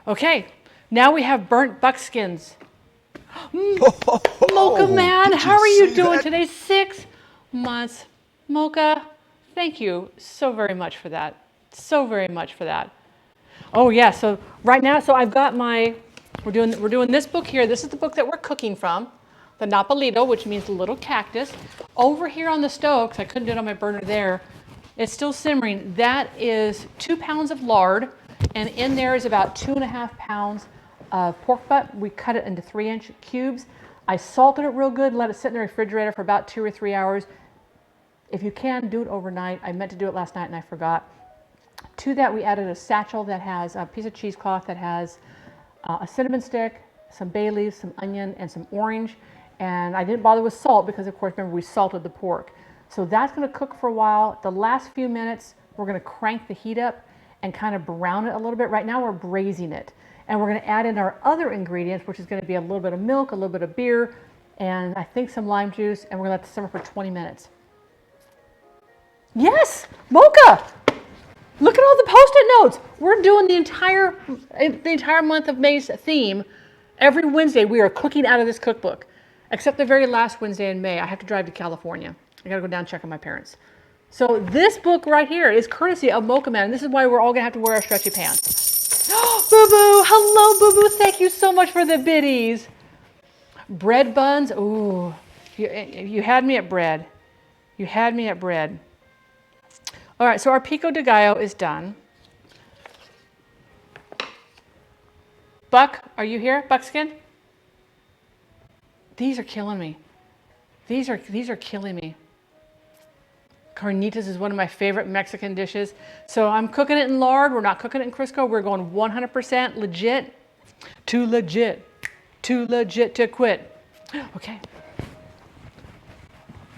Okay, now we have burnt buckskins. Mocha Man, how are you doing today? 6 months. Mocha, thank you so very much for that. So very much for that. Oh yeah, so right now, so I've got we're doing this book here. This is the book that we're cooking from, the Napalito, which means the little cactus. Over here on the stove, because I couldn't do it on my burner there, it's still simmering. That is 2 pounds of lard, and in there is about 2.5 pounds of pork butt. We cut it into 3-inch cubes. I salted it real good, let it sit in the refrigerator for about 2 or 3 hours. If you can, do it overnight. I meant to do it last night and I forgot. To that, we added a satchel that has a piece of cheesecloth that has a cinnamon stick, some bay leaves, some onion, and some orange. And I didn't bother with salt because, of course, remember, we salted the pork. So that's going to cook for a while. The last few minutes, we're going to crank the heat up and kind of brown it a little bit. Right now, we're braising it. And we're going to add in our other ingredients, which is going to be a little bit of milk, a little bit of beer, and I think some lime juice. And we're going to let it simmer for 20 minutes. Yes, Mocha! Look at all the Post-it notes. We're doing the entire month of May's theme. Every Wednesday, we are cooking out of this cookbook, except the very last Wednesday in May. I have to drive to California. I got to go down and check on my parents. So this book right here is courtesy of Mocha Man, and this is why we're all going to have to wear our stretchy pants. Boo-boo! Hello, Boo-boo. Thank you so much for the biddies. Bread buns. Ooh, you had me at bread. You had me at bread. All right, so our pico de gallo is done. Buck, are you here? Buckskin? These are killing me. These are killing me. Carnitas is one of my favorite Mexican dishes. So I'm cooking it in lard. We're not cooking it in Crisco. We're going 100% legit. Too legit to quit. Okay.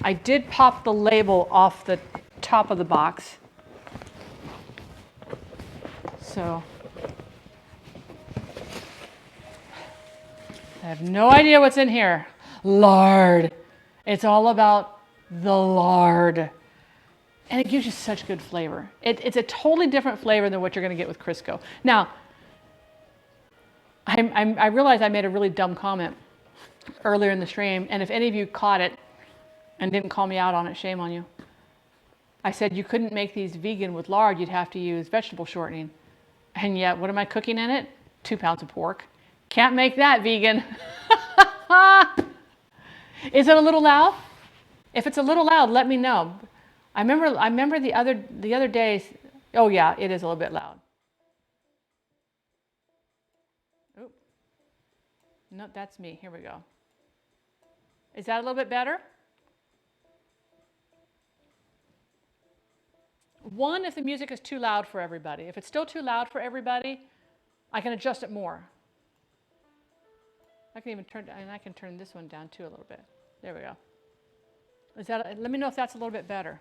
I did pop the label off the top of the box. So I have no idea what's in here. Lard. It's all about the lard. And it gives you such good flavor. It's a totally different flavor than what you're going to get with Crisco. Now, I realized I made a really dumb comment earlier in the stream, and if any of you caught it and didn't call me out on it, shame on you. I said you couldn't make these vegan with lard, you'd have to use vegetable shortening. And yet, what am I cooking in it? 2 pounds of pork. Can't make that vegan. Is it a little loud? If it's a little loud, let me know. I remember the other days. Oh yeah, it is a little bit loud. Oop. No, that's me. Here we go. Is that a little bit better? 1, if the music is too loud for everybody. If it's still too loud for everybody, I can adjust it more. I can even turn this one down too a little bit. There we go. Let me know if that's a little bit better.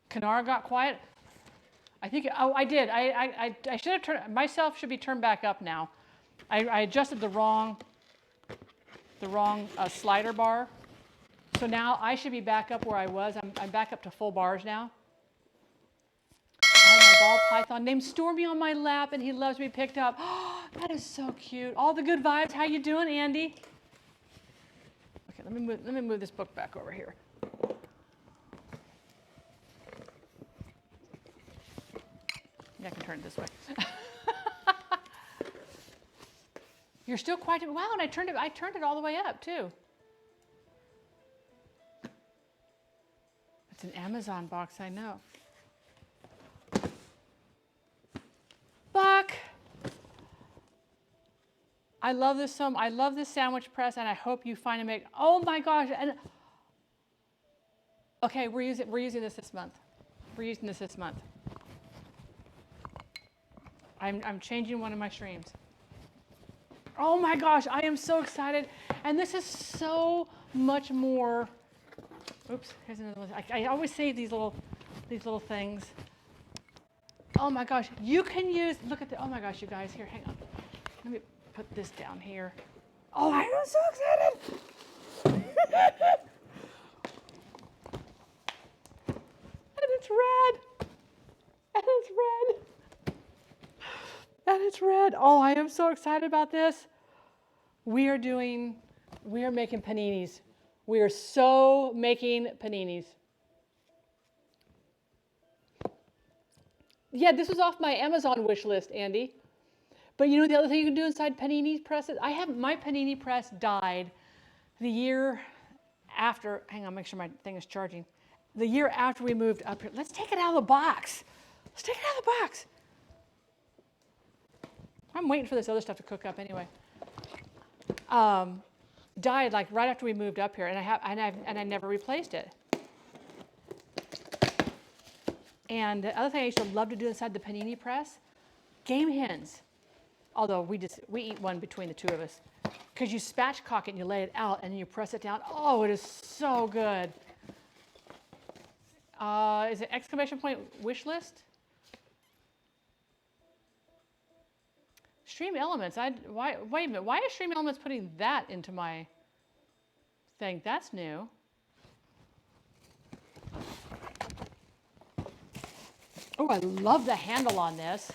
Kanara got quiet. I think, oh, I did. I should have turned, myself should be turned back up now. I adjusted the wrong slider bar. So now I should be back up where I was. I'm back up to full bars now. I have my ball python named Stormy on my lap, and he loves to be picked up. Oh, that is so cute. All the good vibes. How you doing, Andy? Okay, let me move this book back over here. I can turn it this way. You're still quite, wow, and I turned it all the way up too. It's an Amazon box, I know. Buck. I love this sandwich press, and I hope you find and make, oh my gosh. And okay, we're using this month. We're using this month. I'm changing one of my streams. Oh my gosh, I am so excited. And this is so much more. Oops, here's another one. I always save these little things. Oh my gosh, you can use, look at the, oh my gosh, you guys, here, hang on. Let me put this down here. Oh, I am so excited. And it's red. And it's red. And it's red. Oh, I am so excited about this. We are making paninis. We are so making paninis. Yeah, this was off my Amazon wish list, Andy. But you know the other thing you can do inside panini presses? My panini press died the year after, hang on, make sure my thing is charging. The year after we moved up here. Let's take it out of the box. Let's take it out of the box. I'm waiting for this other stuff to cook up anyway. Died like right after we moved up here, and I never replaced it. And the other thing I used to love to do inside the panini press, game hens. Although we eat one between the two of us, because you spatchcock it and you lay it out and then you press it down. Oh, it is so good. Is it exclamation point wish list? Stream Elements. Wait a minute. Why is Stream Elements putting that into my thing? That's new. Oh, I love the handle on this.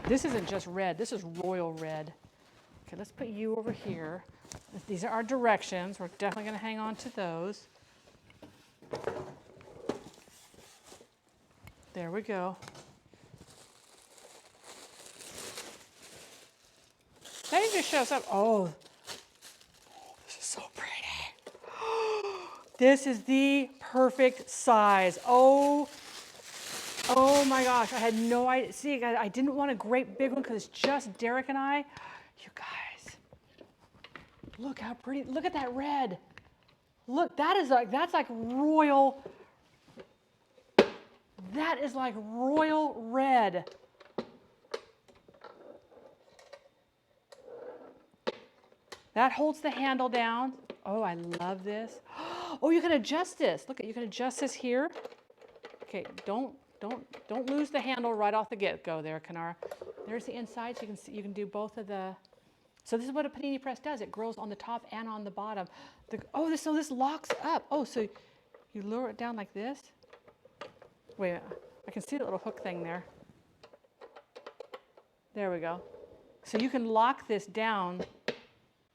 This isn't just red. This is royal red. Okay, let's put you over here. These are our directions. We're definitely going to hang on to those. There we go. That just shows up. Oh, this is so pretty. This is the perfect size. Oh my gosh, I had no idea. See, I didn't want a great big one because it's just Derek and I. You guys, look how pretty. Look at that red. Look, that's like royal. That is like royal red. That holds the handle down. Oh, I love this. Oh, you can adjust this. Look, you can adjust this here. Okay, don't lose the handle right off the get-go there, Kanara. There's the inside, so you can do both of the So this is what a panini press does. It grows on the top and on the bottom. So this locks up. Oh, so you lower it down like this. Wait a minute. I can see the little hook thing there. There we go. So you can lock this down.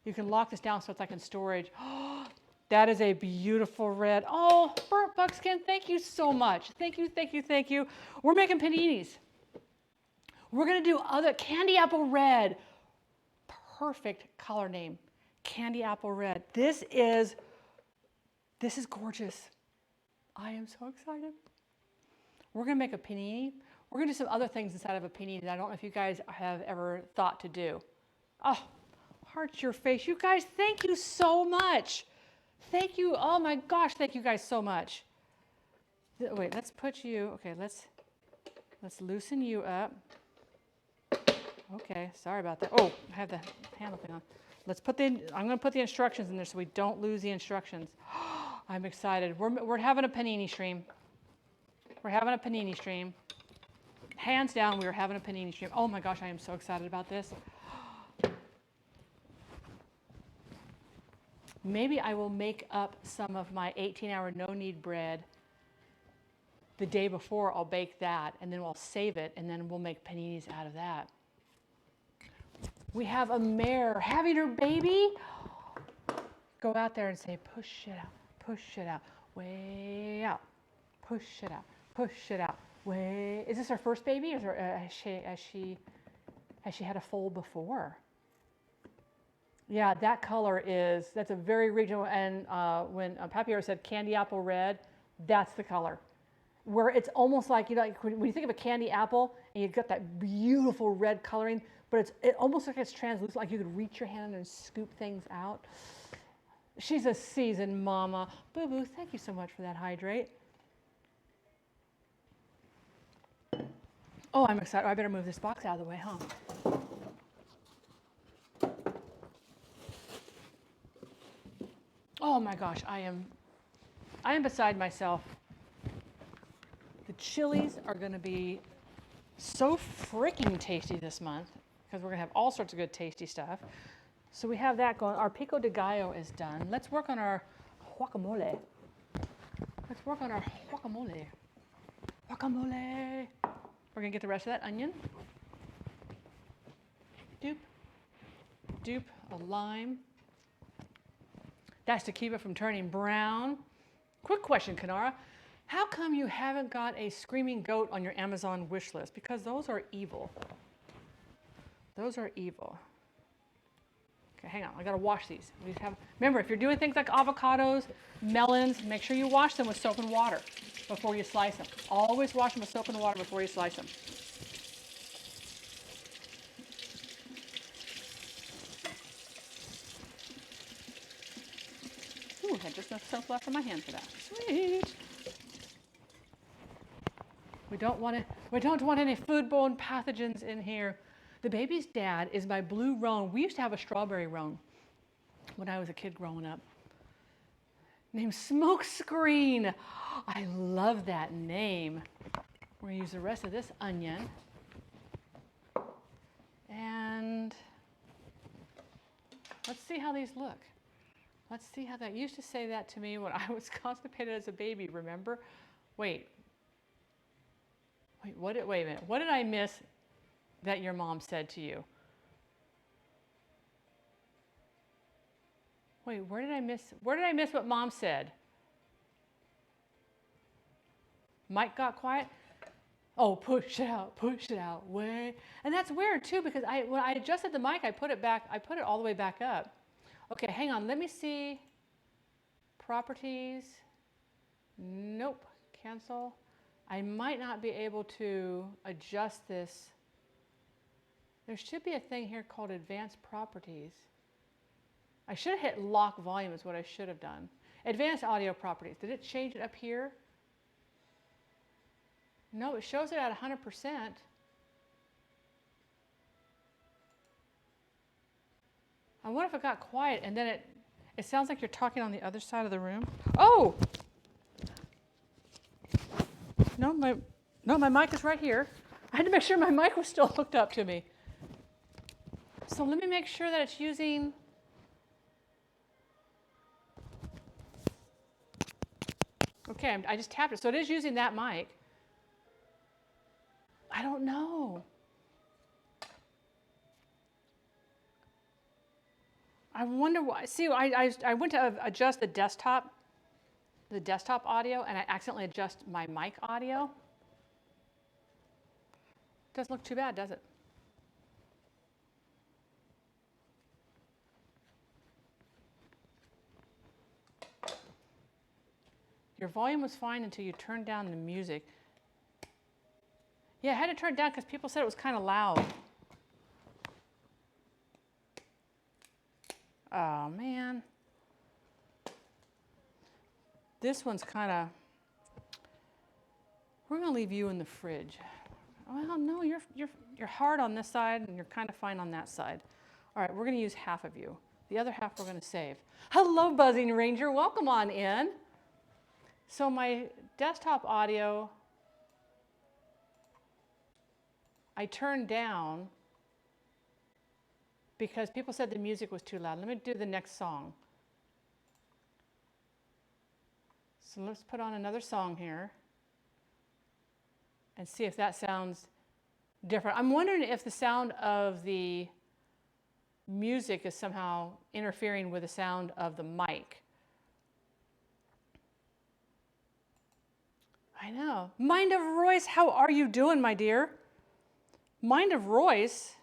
You can lock this down so it's like in storage. Oh, that is a beautiful red. Oh, burnt buckskin, thank you so much. Thank you, thank you, thank you. We're making paninis. We're gonna do other candy apple red. Perfect color name, candy apple red. This is gorgeous. I am so excited. We're gonna make a panini. We're gonna do some other things inside of a panini that I don't know if you guys have ever thought to do. Oh, heart your face. You guys, thank you so much. Thank you. Oh my gosh, thank you guys so much. Wait, let's put you, okay, let's loosen you up. Okay, sorry about that. Oh, I have the handle thing on. I'm gonna put the instructions in there so we don't lose the instructions. I'm excited. We're having a panini stream. We're having a panini stream. Hands down, we are having a panini stream. Oh my gosh, I am so excited about this. Maybe I will make up some of my 18-hour no-knead bread the day before. I'll bake that, and then we'll save it, and then we'll make paninis out of that. We have a mare having her baby. Go out there and say, push it out, way out, push it out, way. Is this her first baby, or has she had a foal before? Yeah, that color that's a very regional, and when Papier said candy apple red, that's the color. Where it's almost like, when you think of a candy apple, and you've got that beautiful red coloring, but it almost like it's translucent, like you could reach your hand and scoop things out. She's a seasoned mama. Boo-boo, thank you so much for that hydrate. Oh, I'm excited. I better move this box out of the way, huh? Oh my gosh, I am beside myself. The chilies are gonna be so freaking tasty this month because we're gonna have all sorts of good tasty stuff. So we have that going. Our pico de gallo is done. Let's work on our guacamole. Guacamole. We're gonna get the rest of that onion. Dupe, a lime. That's to keep it from turning brown. Quick question, Kanara. How come you haven't got a screaming goat on your Amazon wish list? Because those are evil. Those are evil. Okay, hang on, I gotta wash these. Remember, if you're doing things like avocados, melons, make sure you wash them with soap and water before you slice them. Always wash them with soap and water before you slice them. Ooh, I had just enough soap left on my hand for that. Sweet. We don't want any foodborne pathogens in here. The baby's dad is my blue roan. We used to have a strawberry roan when I was a kid growing up, named Smokescreen. I love that name. We're gonna use the rest of this onion. And let's see how these look. Let's see how that, you used to say that to me when I was constipated as a baby, remember? Wait a minute. What did I miss that your mom said to you? Wait, where did I miss what mom said? Mic got quiet? Oh, push it out, way. And that's weird too, because when I adjusted the mic, I put it all the way back up. Okay, hang on, let me see. Properties, nope, cancel. I might not be able to adjust this. There should be a thing here called advanced properties. I should have hit lock volume is what I should have done. Advanced audio properties, did it change it up here? No, it shows it at 100%. I wonder if it got quiet and then it sounds like you're talking on the other side of the room. Oh! No, my mic is right here. I had to make sure my mic was still hooked up to me. So let me make sure that it's using. Okay, I just tapped it. So it is using that mic. I don't know. I wonder why. See, I went to adjust the desktop audio, and I accidentally adjust my mic audio. Doesn't look too bad, does it? Your volume was fine until you turned down the music. Yeah, I had to turn it down because people said it was kind of loud. Oh, man. This one's kind of, we're going to leave you in the fridge. Well, no, you're hard on this side and you're kind of fine on that side. All right, we're going to use half of you. The other half we're going to save. Hello, Buzzing Ranger. Welcome on in. So my desktop audio, I turned down because people said the music was too loud. Let me do the next song. So let's put on another song here and see if that sounds different. I'm wondering if the sound of the music is somehow interfering with the sound of the mic. I know. Mind of Royce, how are you doing, my dear? Mind of Royce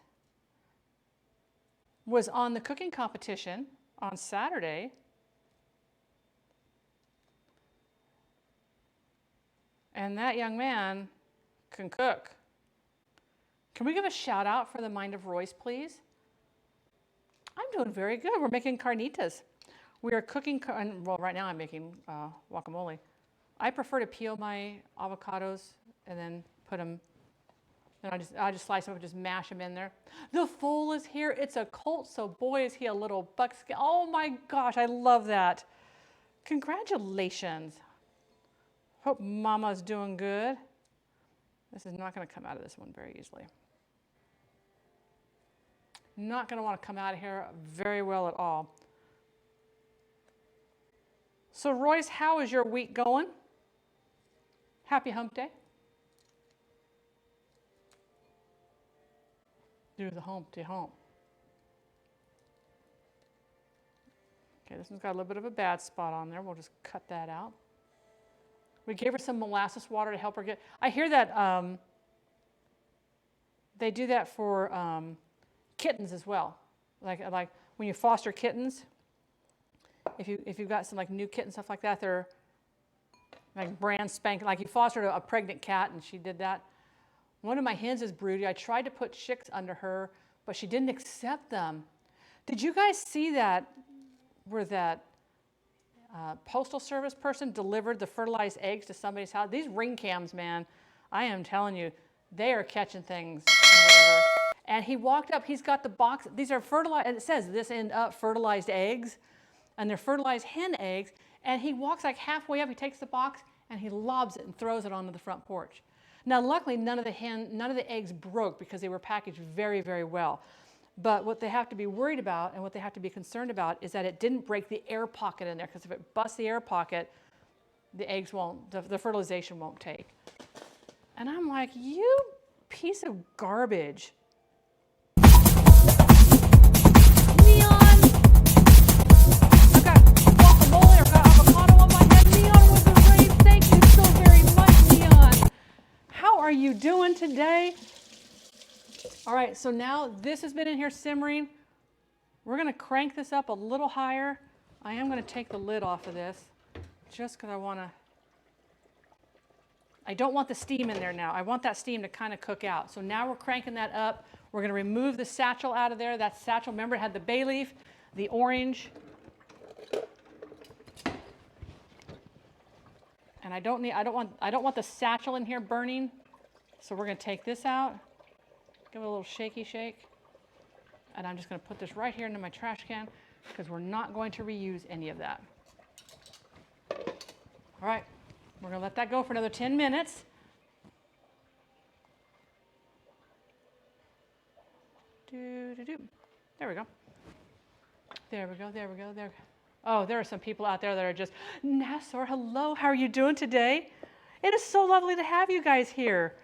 was on the cooking competition on Saturday. And that young man can cook. Can we give a shout out for the Mind of Royce, please? I'm doing very good. We're making carnitas. We are cooking, well, right now I'm making guacamole. I prefer to peel my avocados and then put them, and I just slice them up and just mash them in there. The foal is here. It's a colt, so boy, is he a little buckskin. Oh my gosh, I love that. Congratulations. Hope Mama's doing good. This is not going to come out of this one very easily. Not going to want to come out of here very well at all. So Royce, how is your week going? Happy hump day. Do the humpty hump. Okay, this one's got a little bit of a bad spot on there. We'll just cut that out. We gave her some molasses water to help her get. I hear that they do that for kittens as well. Like when you foster kittens, if you've got some like new kittens, stuff like that, they're like brand spanking. Like you fostered a pregnant cat, and she did that. One of my hens is broody. I tried to put chicks under her, but she didn't accept them. Did you guys see that? Where that postal service person delivered the fertilized eggs to somebody's house? These ring cams, man, I am telling you, they are catching things. And he walked up. He's got the box. These are fertilized. And it says this end up fertilized eggs, and they're fertilized hen eggs. And he walks like halfway up. He takes the box and he lobs it and throws it onto the front porch. Now, luckily, none of the eggs broke because they were packaged very, very well. But what they have to be worried about and what they have to be concerned about is that it didn't break the air pocket in there, because if it busts the air pocket, the eggs won't, the fertilization won't take. And I'm like, you piece of garbage. Neon! I've got guacamole, I've got avocado on my head. Neon with the rain. Thank you so very much, Neon. How are you doing today? All right, so now this has been in here simmering. We're going to crank this up a little higher. I am going to take the lid off of this just because I don't want the steam in there now. I want that steam to kind of cook out. So now we're cranking that up. We're going to remove the satchel out of there. That satchel, remember, it had the bay leaf, the orange. And I don't want the satchel in here burning. So we're going to take this out. Give it a little shaky shake. And I'm just going to put this right here into my trash can because we're not going to reuse any of that. All right, we're going to let that go for another 10 minutes. There we go. There we go, there we go, there. Oh, there are some people out there that are just, Nassar, hello, how are you doing today? It is so lovely to have you guys here.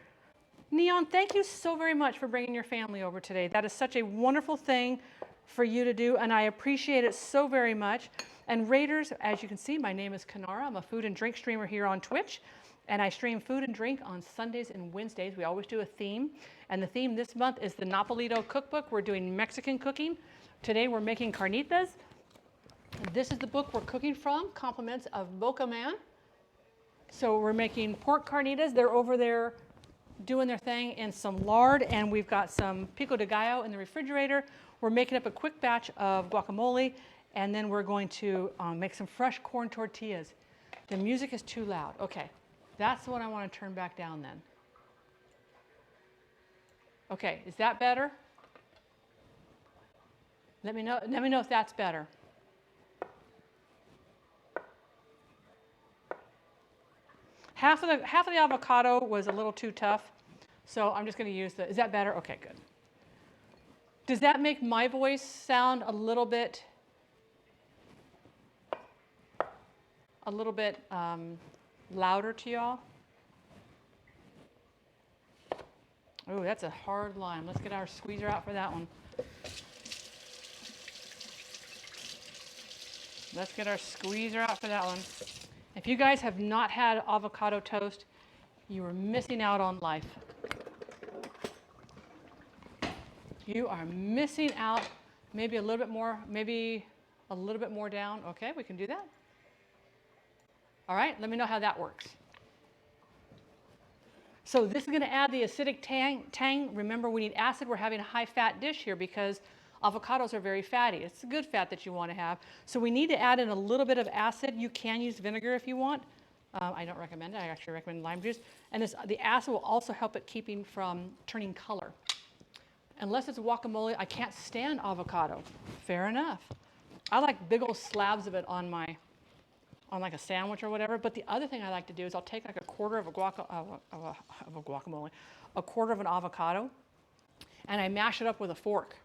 Neon, thank you so very much for bringing your family over today. That is such a wonderful thing for you to do, and I appreciate it so very much. And Raiders, as you can see, my name is Kanara. I'm a food and drink streamer here on Twitch, and I stream food and drink on Sundays and Wednesdays. We always do a theme, and the theme this month is the Napolito cookbook. We're doing Mexican cooking. Today we're making carnitas. This is the book we're cooking from, Compliments of Boca Man. So we're making pork carnitas. They're over there doing their thing in some lard, and we've got some pico de gallo in the refrigerator. We're making up a quick batch of guacamole, and then we're going to make some fresh corn tortillas. The music is too loud. Okay, that's the one I want to turn back down then. Okay, is that better? Let me know if that's better. Half of the avocado was a little too tough, so I'm just going to use the, is that better? Okay, good. Does that make my voice sound a little bit louder to y'all? Oh, that's a hard line. Let's get our squeezer out for that one. Let's get our squeezer out for that one. If you guys have not had avocado toast, you are missing out on life. You are missing out. Maybe a little bit more, down. Okay, we can do that. All right, let me know how that works. So this is going to add the acidic tang. Remember, we need acid. We're having a high-fat dish here because avocados are very fatty. It's a good fat that you want to have. So we need to add in a little bit of acid. You can use vinegar if you want. I don't recommend it. I actually recommend lime juice. And the acid will also help it keeping from turning color. Unless it's guacamole, I can't stand avocado. Fair enough. I like big old slabs of it on like a sandwich or whatever. But the other thing I like to do is I'll take like a quarter of a guacamole, a quarter of an avocado, and I mash it up with a fork.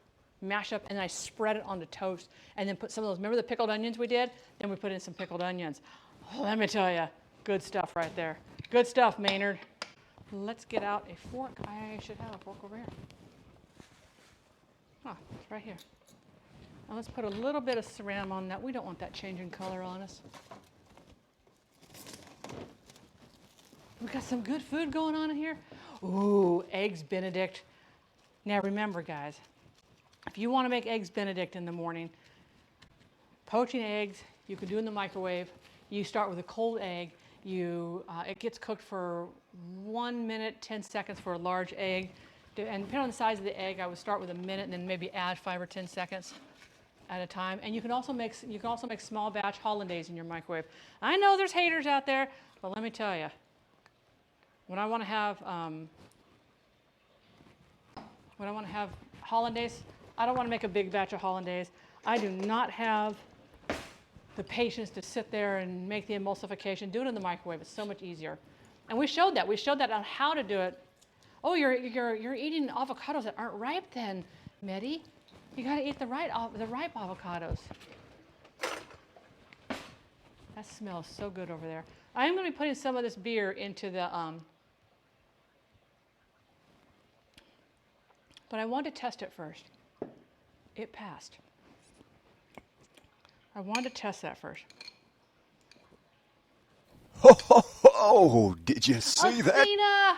Mash up, and then I spread it on the toast, and then put some of those, remember the pickled onions we did? Then we put in some pickled onions. Oh, let me tell you, good stuff right there. Good stuff, Maynard. Let's get out a fork. I should have a fork over here. Oh, it's right here. Now let's put a little bit of saran on that. We don't want that changing color on us. We got some good food going on in here. Ooh, eggs Benedict. Now remember, guys, if you want to make eggs Benedict in the morning, poaching eggs, you can do in the microwave. You start with a cold egg. It gets cooked for 1 minute, 10 seconds for a large egg. And depending on the size of the egg, I would start with a minute and then maybe add 5 or 10 seconds at a time. And you can also make small batch hollandaise in your microwave. I know there's haters out there, but let me tell you, when I want to have hollandaise, I don't want to make a big batch of hollandaise. I do not have the patience to sit there and make the emulsification. Do it in the microwave. It's so much easier. And we showed that. We showed that on how to do it. Oh, you're eating avocados that aren't ripe then, Medi. You got to eat the ripe avocados. That smells so good over there. I am going to be putting some of this beer into the but I want to test it first. It passed. I wanted to test that first. Oh, did you see that? Athena,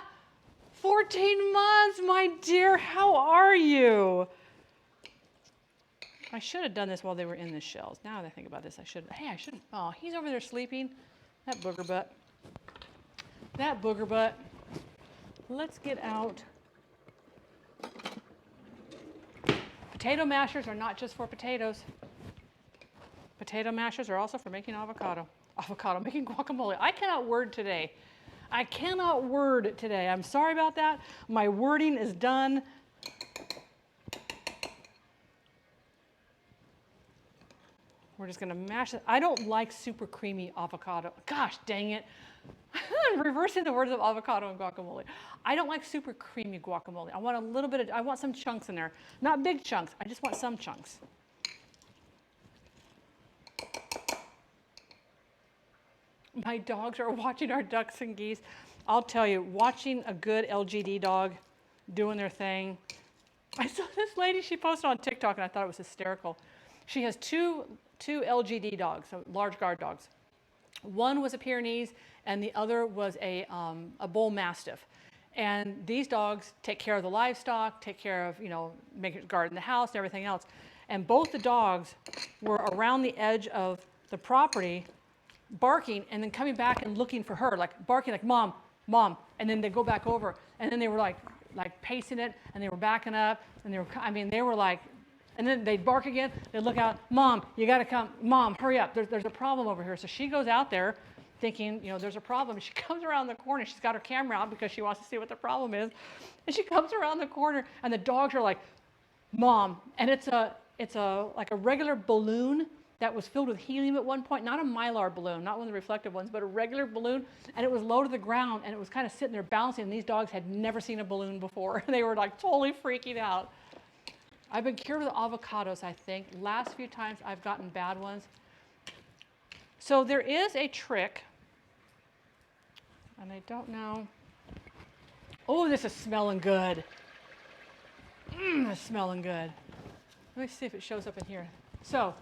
14 months, my dear. How are you? I should have done this while they were in the shells. Now that I think about this, I should. Hey, I shouldn't. Oh, he's over there sleeping. That booger butt. That booger butt. Let's get out. Potato mashers are not just for potatoes. Potato mashers are also for making making guacamole. I cannot word today. I'm sorry about that. My wording is done. We're just gonna mash it. I don't like super creamy avocado. Gosh dang it. I'm reversing the words of avocado and guacamole. I don't like super creamy guacamole. I want a little bit of, I want some chunks in there. Not big chunks, I just want some chunks. My dogs are watching our ducks and geese. I'll tell you, watching a good LGD dog doing their thing. I saw this lady, she posted on TikTok and I thought it was hysterical. She has two LGD dogs, so large guard dogs. One was a Pyrenees and the other was a bull mastiff. And these dogs take care of the livestock, take care of, make garden the house and everything else. And both the dogs were around the edge of the property barking and then coming back and looking for her, like barking like mom, mom, and then they go back over and then they were like pacing it and they were backing up and they were like, and then they'd bark again, they'd look out, mom, you gotta come, mom, hurry up, there's a problem over here. So she goes out there thinking, there's a problem. She comes around the corner, she's got her camera out because she wants to see what the problem is. And she comes around the corner and the dogs are like, mom, and it's like a regular balloon that was filled with helium at one point, not a Mylar balloon, not one of the reflective ones, but a regular balloon, and it was low to the ground, and it was kind of sitting there bouncing, and these dogs had never seen a balloon before. They were like totally freaking out. I've been cured with avocados, I think. Last few times I've gotten bad ones. So there is a trick, and I don't know. Oh, this is smelling good. It's smelling good. Let me see if it shows up in here. So,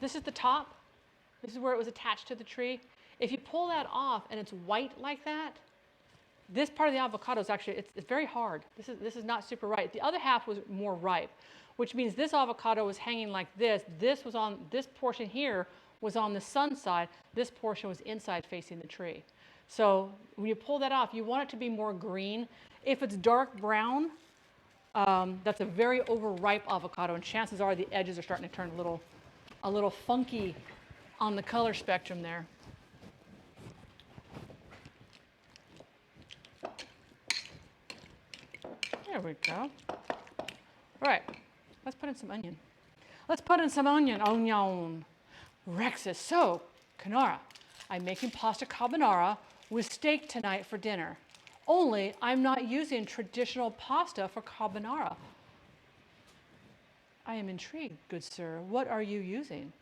this is the top, this is where it was attached to the tree. If you pull that off and it's white like that, this part of the avocado is actually, it's very hard. This is not super ripe. The other half was more ripe, which means this avocado was hanging like this. This portion here was on the sun side. This portion was inside facing the tree. So when you pull that off, you want it to be more green. If it's dark brown, that's a very overripe avocado, and chances are the edges are starting to turn a little funky on the color spectrum there. There we go. All right, let's put in some onion. Let's put in some onion. Rexus. So, Canara, I'm making pasta carbonara with steak tonight for dinner. Only I'm not using traditional pasta for carbonara. I am intrigued, good sir. What are you using?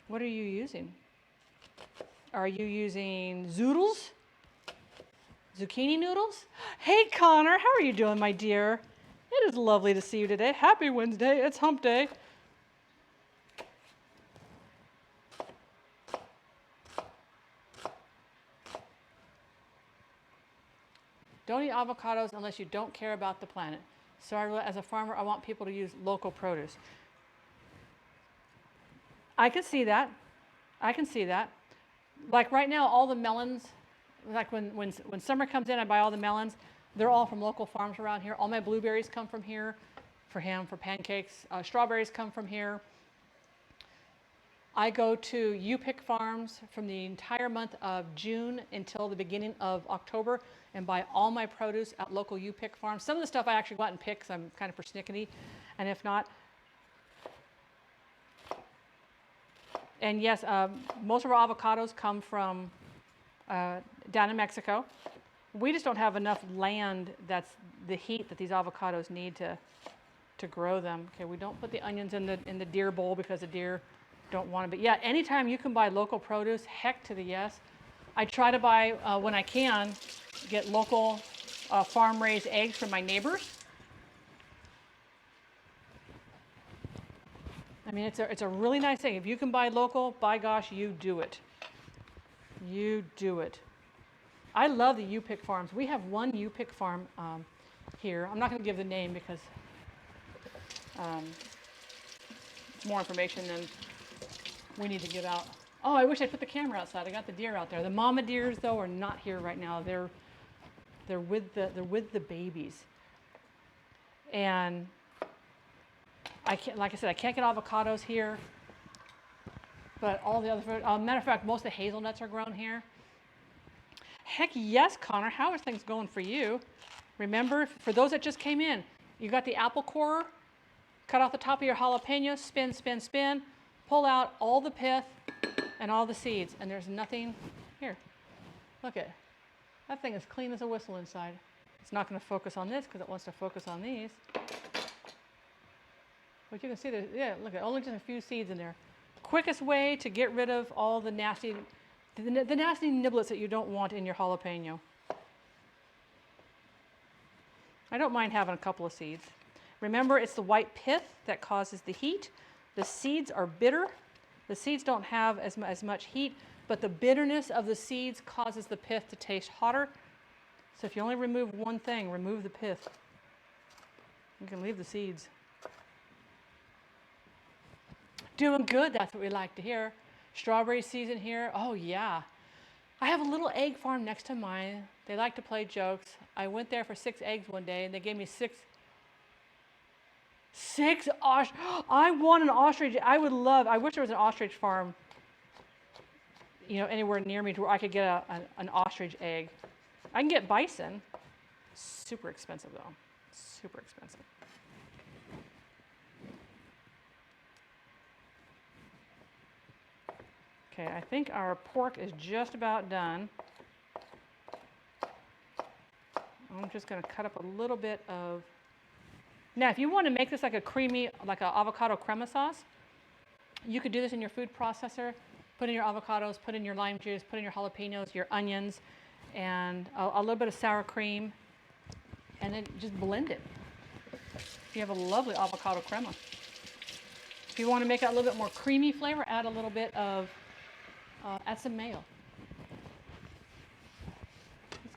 What are you using? Are you using zoodles? Zucchini noodles? Hey Connor, how are you doing, my dear? It is lovely to see you today. Happy Wednesday, it's hump day. Don't eat avocados unless you don't care about the planet. So as a farmer, I want people to use local produce. I can see that. I can see that. Like right now, all the melons, like when summer comes in, I buy all the melons. They're all from local farms around here. All my blueberries come from here for ham, for pancakes. Strawberries come from here. I go to U-Pick Farms from the entire month of June until the beginning of October and buy all my produce at local U-Pick Farms. Some of the stuff I actually go out and pick because I'm kind of persnickety, and if not. And yes, most of our avocados come from down in Mexico. We just don't have enough land that's the heat that these avocados need to grow them. Okay, we don't put the onions in the deer bowl because the deer don't want to. But yeah, anytime you can buy local produce, heck to the yes. I try to buy, when I can, get local farm-raised eggs from my neighbors. I mean, it's a really nice thing. If you can buy local, by gosh, you do it. You do it. I love the U-Pick farms. We have one U-Pick farm here. I'm not going to give the name because it's more information than we need to give out. Oh, I wish I put the camera outside. I got the deer out there. The mama deers, though, are not here right now. They're with the babies. And I can't, like I said, I can't get avocados here. But all the other fruit, matter of fact, most of the hazelnuts are grown here. Heck yes, Connor. How are things going for you? Remember, for those that just came in, you got the apple corer. Cut off the top of your jalapeno, spin, spin, spin. Pull out all the pith and all the seeds, and there's nothing here. Look at that thing is clean as a whistle inside. It's not going to focus on this because it wants to focus on these. But you can see that, yeah, look at only just a few seeds in there. Quickest way to get rid of all the nasty niblets that you don't want in your jalapeno. I don't mind having a couple of seeds. Remember, it's the white pith that causes the heat. The seeds are bitter. The seeds don't have as much heat, but the bitterness of the seeds causes the pith to taste hotter. So if you only remove one thing, remove the pith. You can leave the seeds. Doing good, that's what we like to hear. Strawberry season here, oh yeah. I have a little egg farm next to mine. They like to play jokes. I went there for 6 eggs one day and they gave me six ostrich. I want an ostrich. I wish there was an ostrich farm, you know, anywhere near me to where I could get an ostrich egg. I can get bison. Super expensive though, super expensive. Okay, I think our pork is just about done. I'm just going to cut up a little bit of... Now, if you want to make this like a creamy, like an avocado crema sauce, you could do this in your food processor. Put in your avocados, put in your lime juice, put in your jalapenos, your onions, and a little bit of sour cream, and then just blend it. You have a lovely avocado crema. If you want to make it a little bit more creamy flavor, add a little bit of... add some mayo.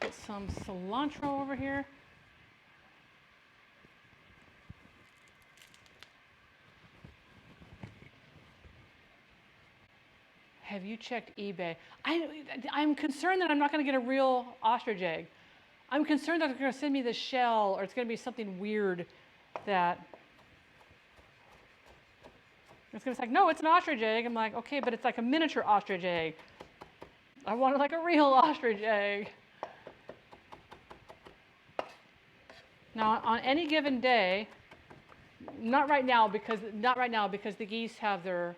Let's get some cilantro over here. Have you checked eBay? I'm concerned that I'm not going to get a real ostrich egg. I'm concerned that they're going to send me the shell, or it's going to be something weird that... It's going to be like, no, it's an ostrich egg. I'm like, okay, but it's like a miniature ostrich egg. I wanted like a real ostrich egg. Now, on any given day, not right now because the geese have their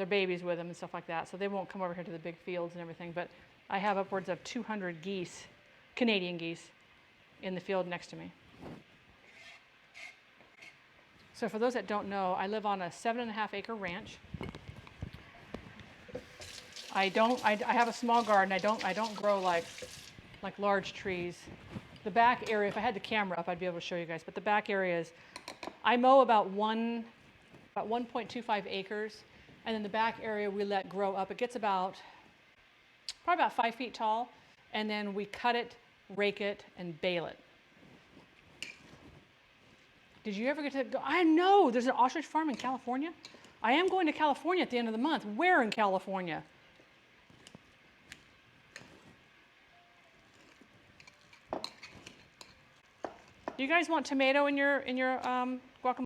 babies with them and stuff like that, so they won't come over here to the big fields and everything, but I have upwards of 200 geese, Canadian geese, in the field next to me. So for those that don't know, I live on a 7.5 acre ranch. I have a small garden. I don't grow like large trees. The back area, if I had the camera up, I'd be able to show you guys, but the back area is, I mow about 1.25 acres, and then the back area we let grow up. It gets probably about 5 feet tall, and then we cut it, rake it, and bale it. Did you ever get to go? I know there's an ostrich farm in California. I am going to California at the end of the month. Where in California? Do you guys want tomato in your guacamole?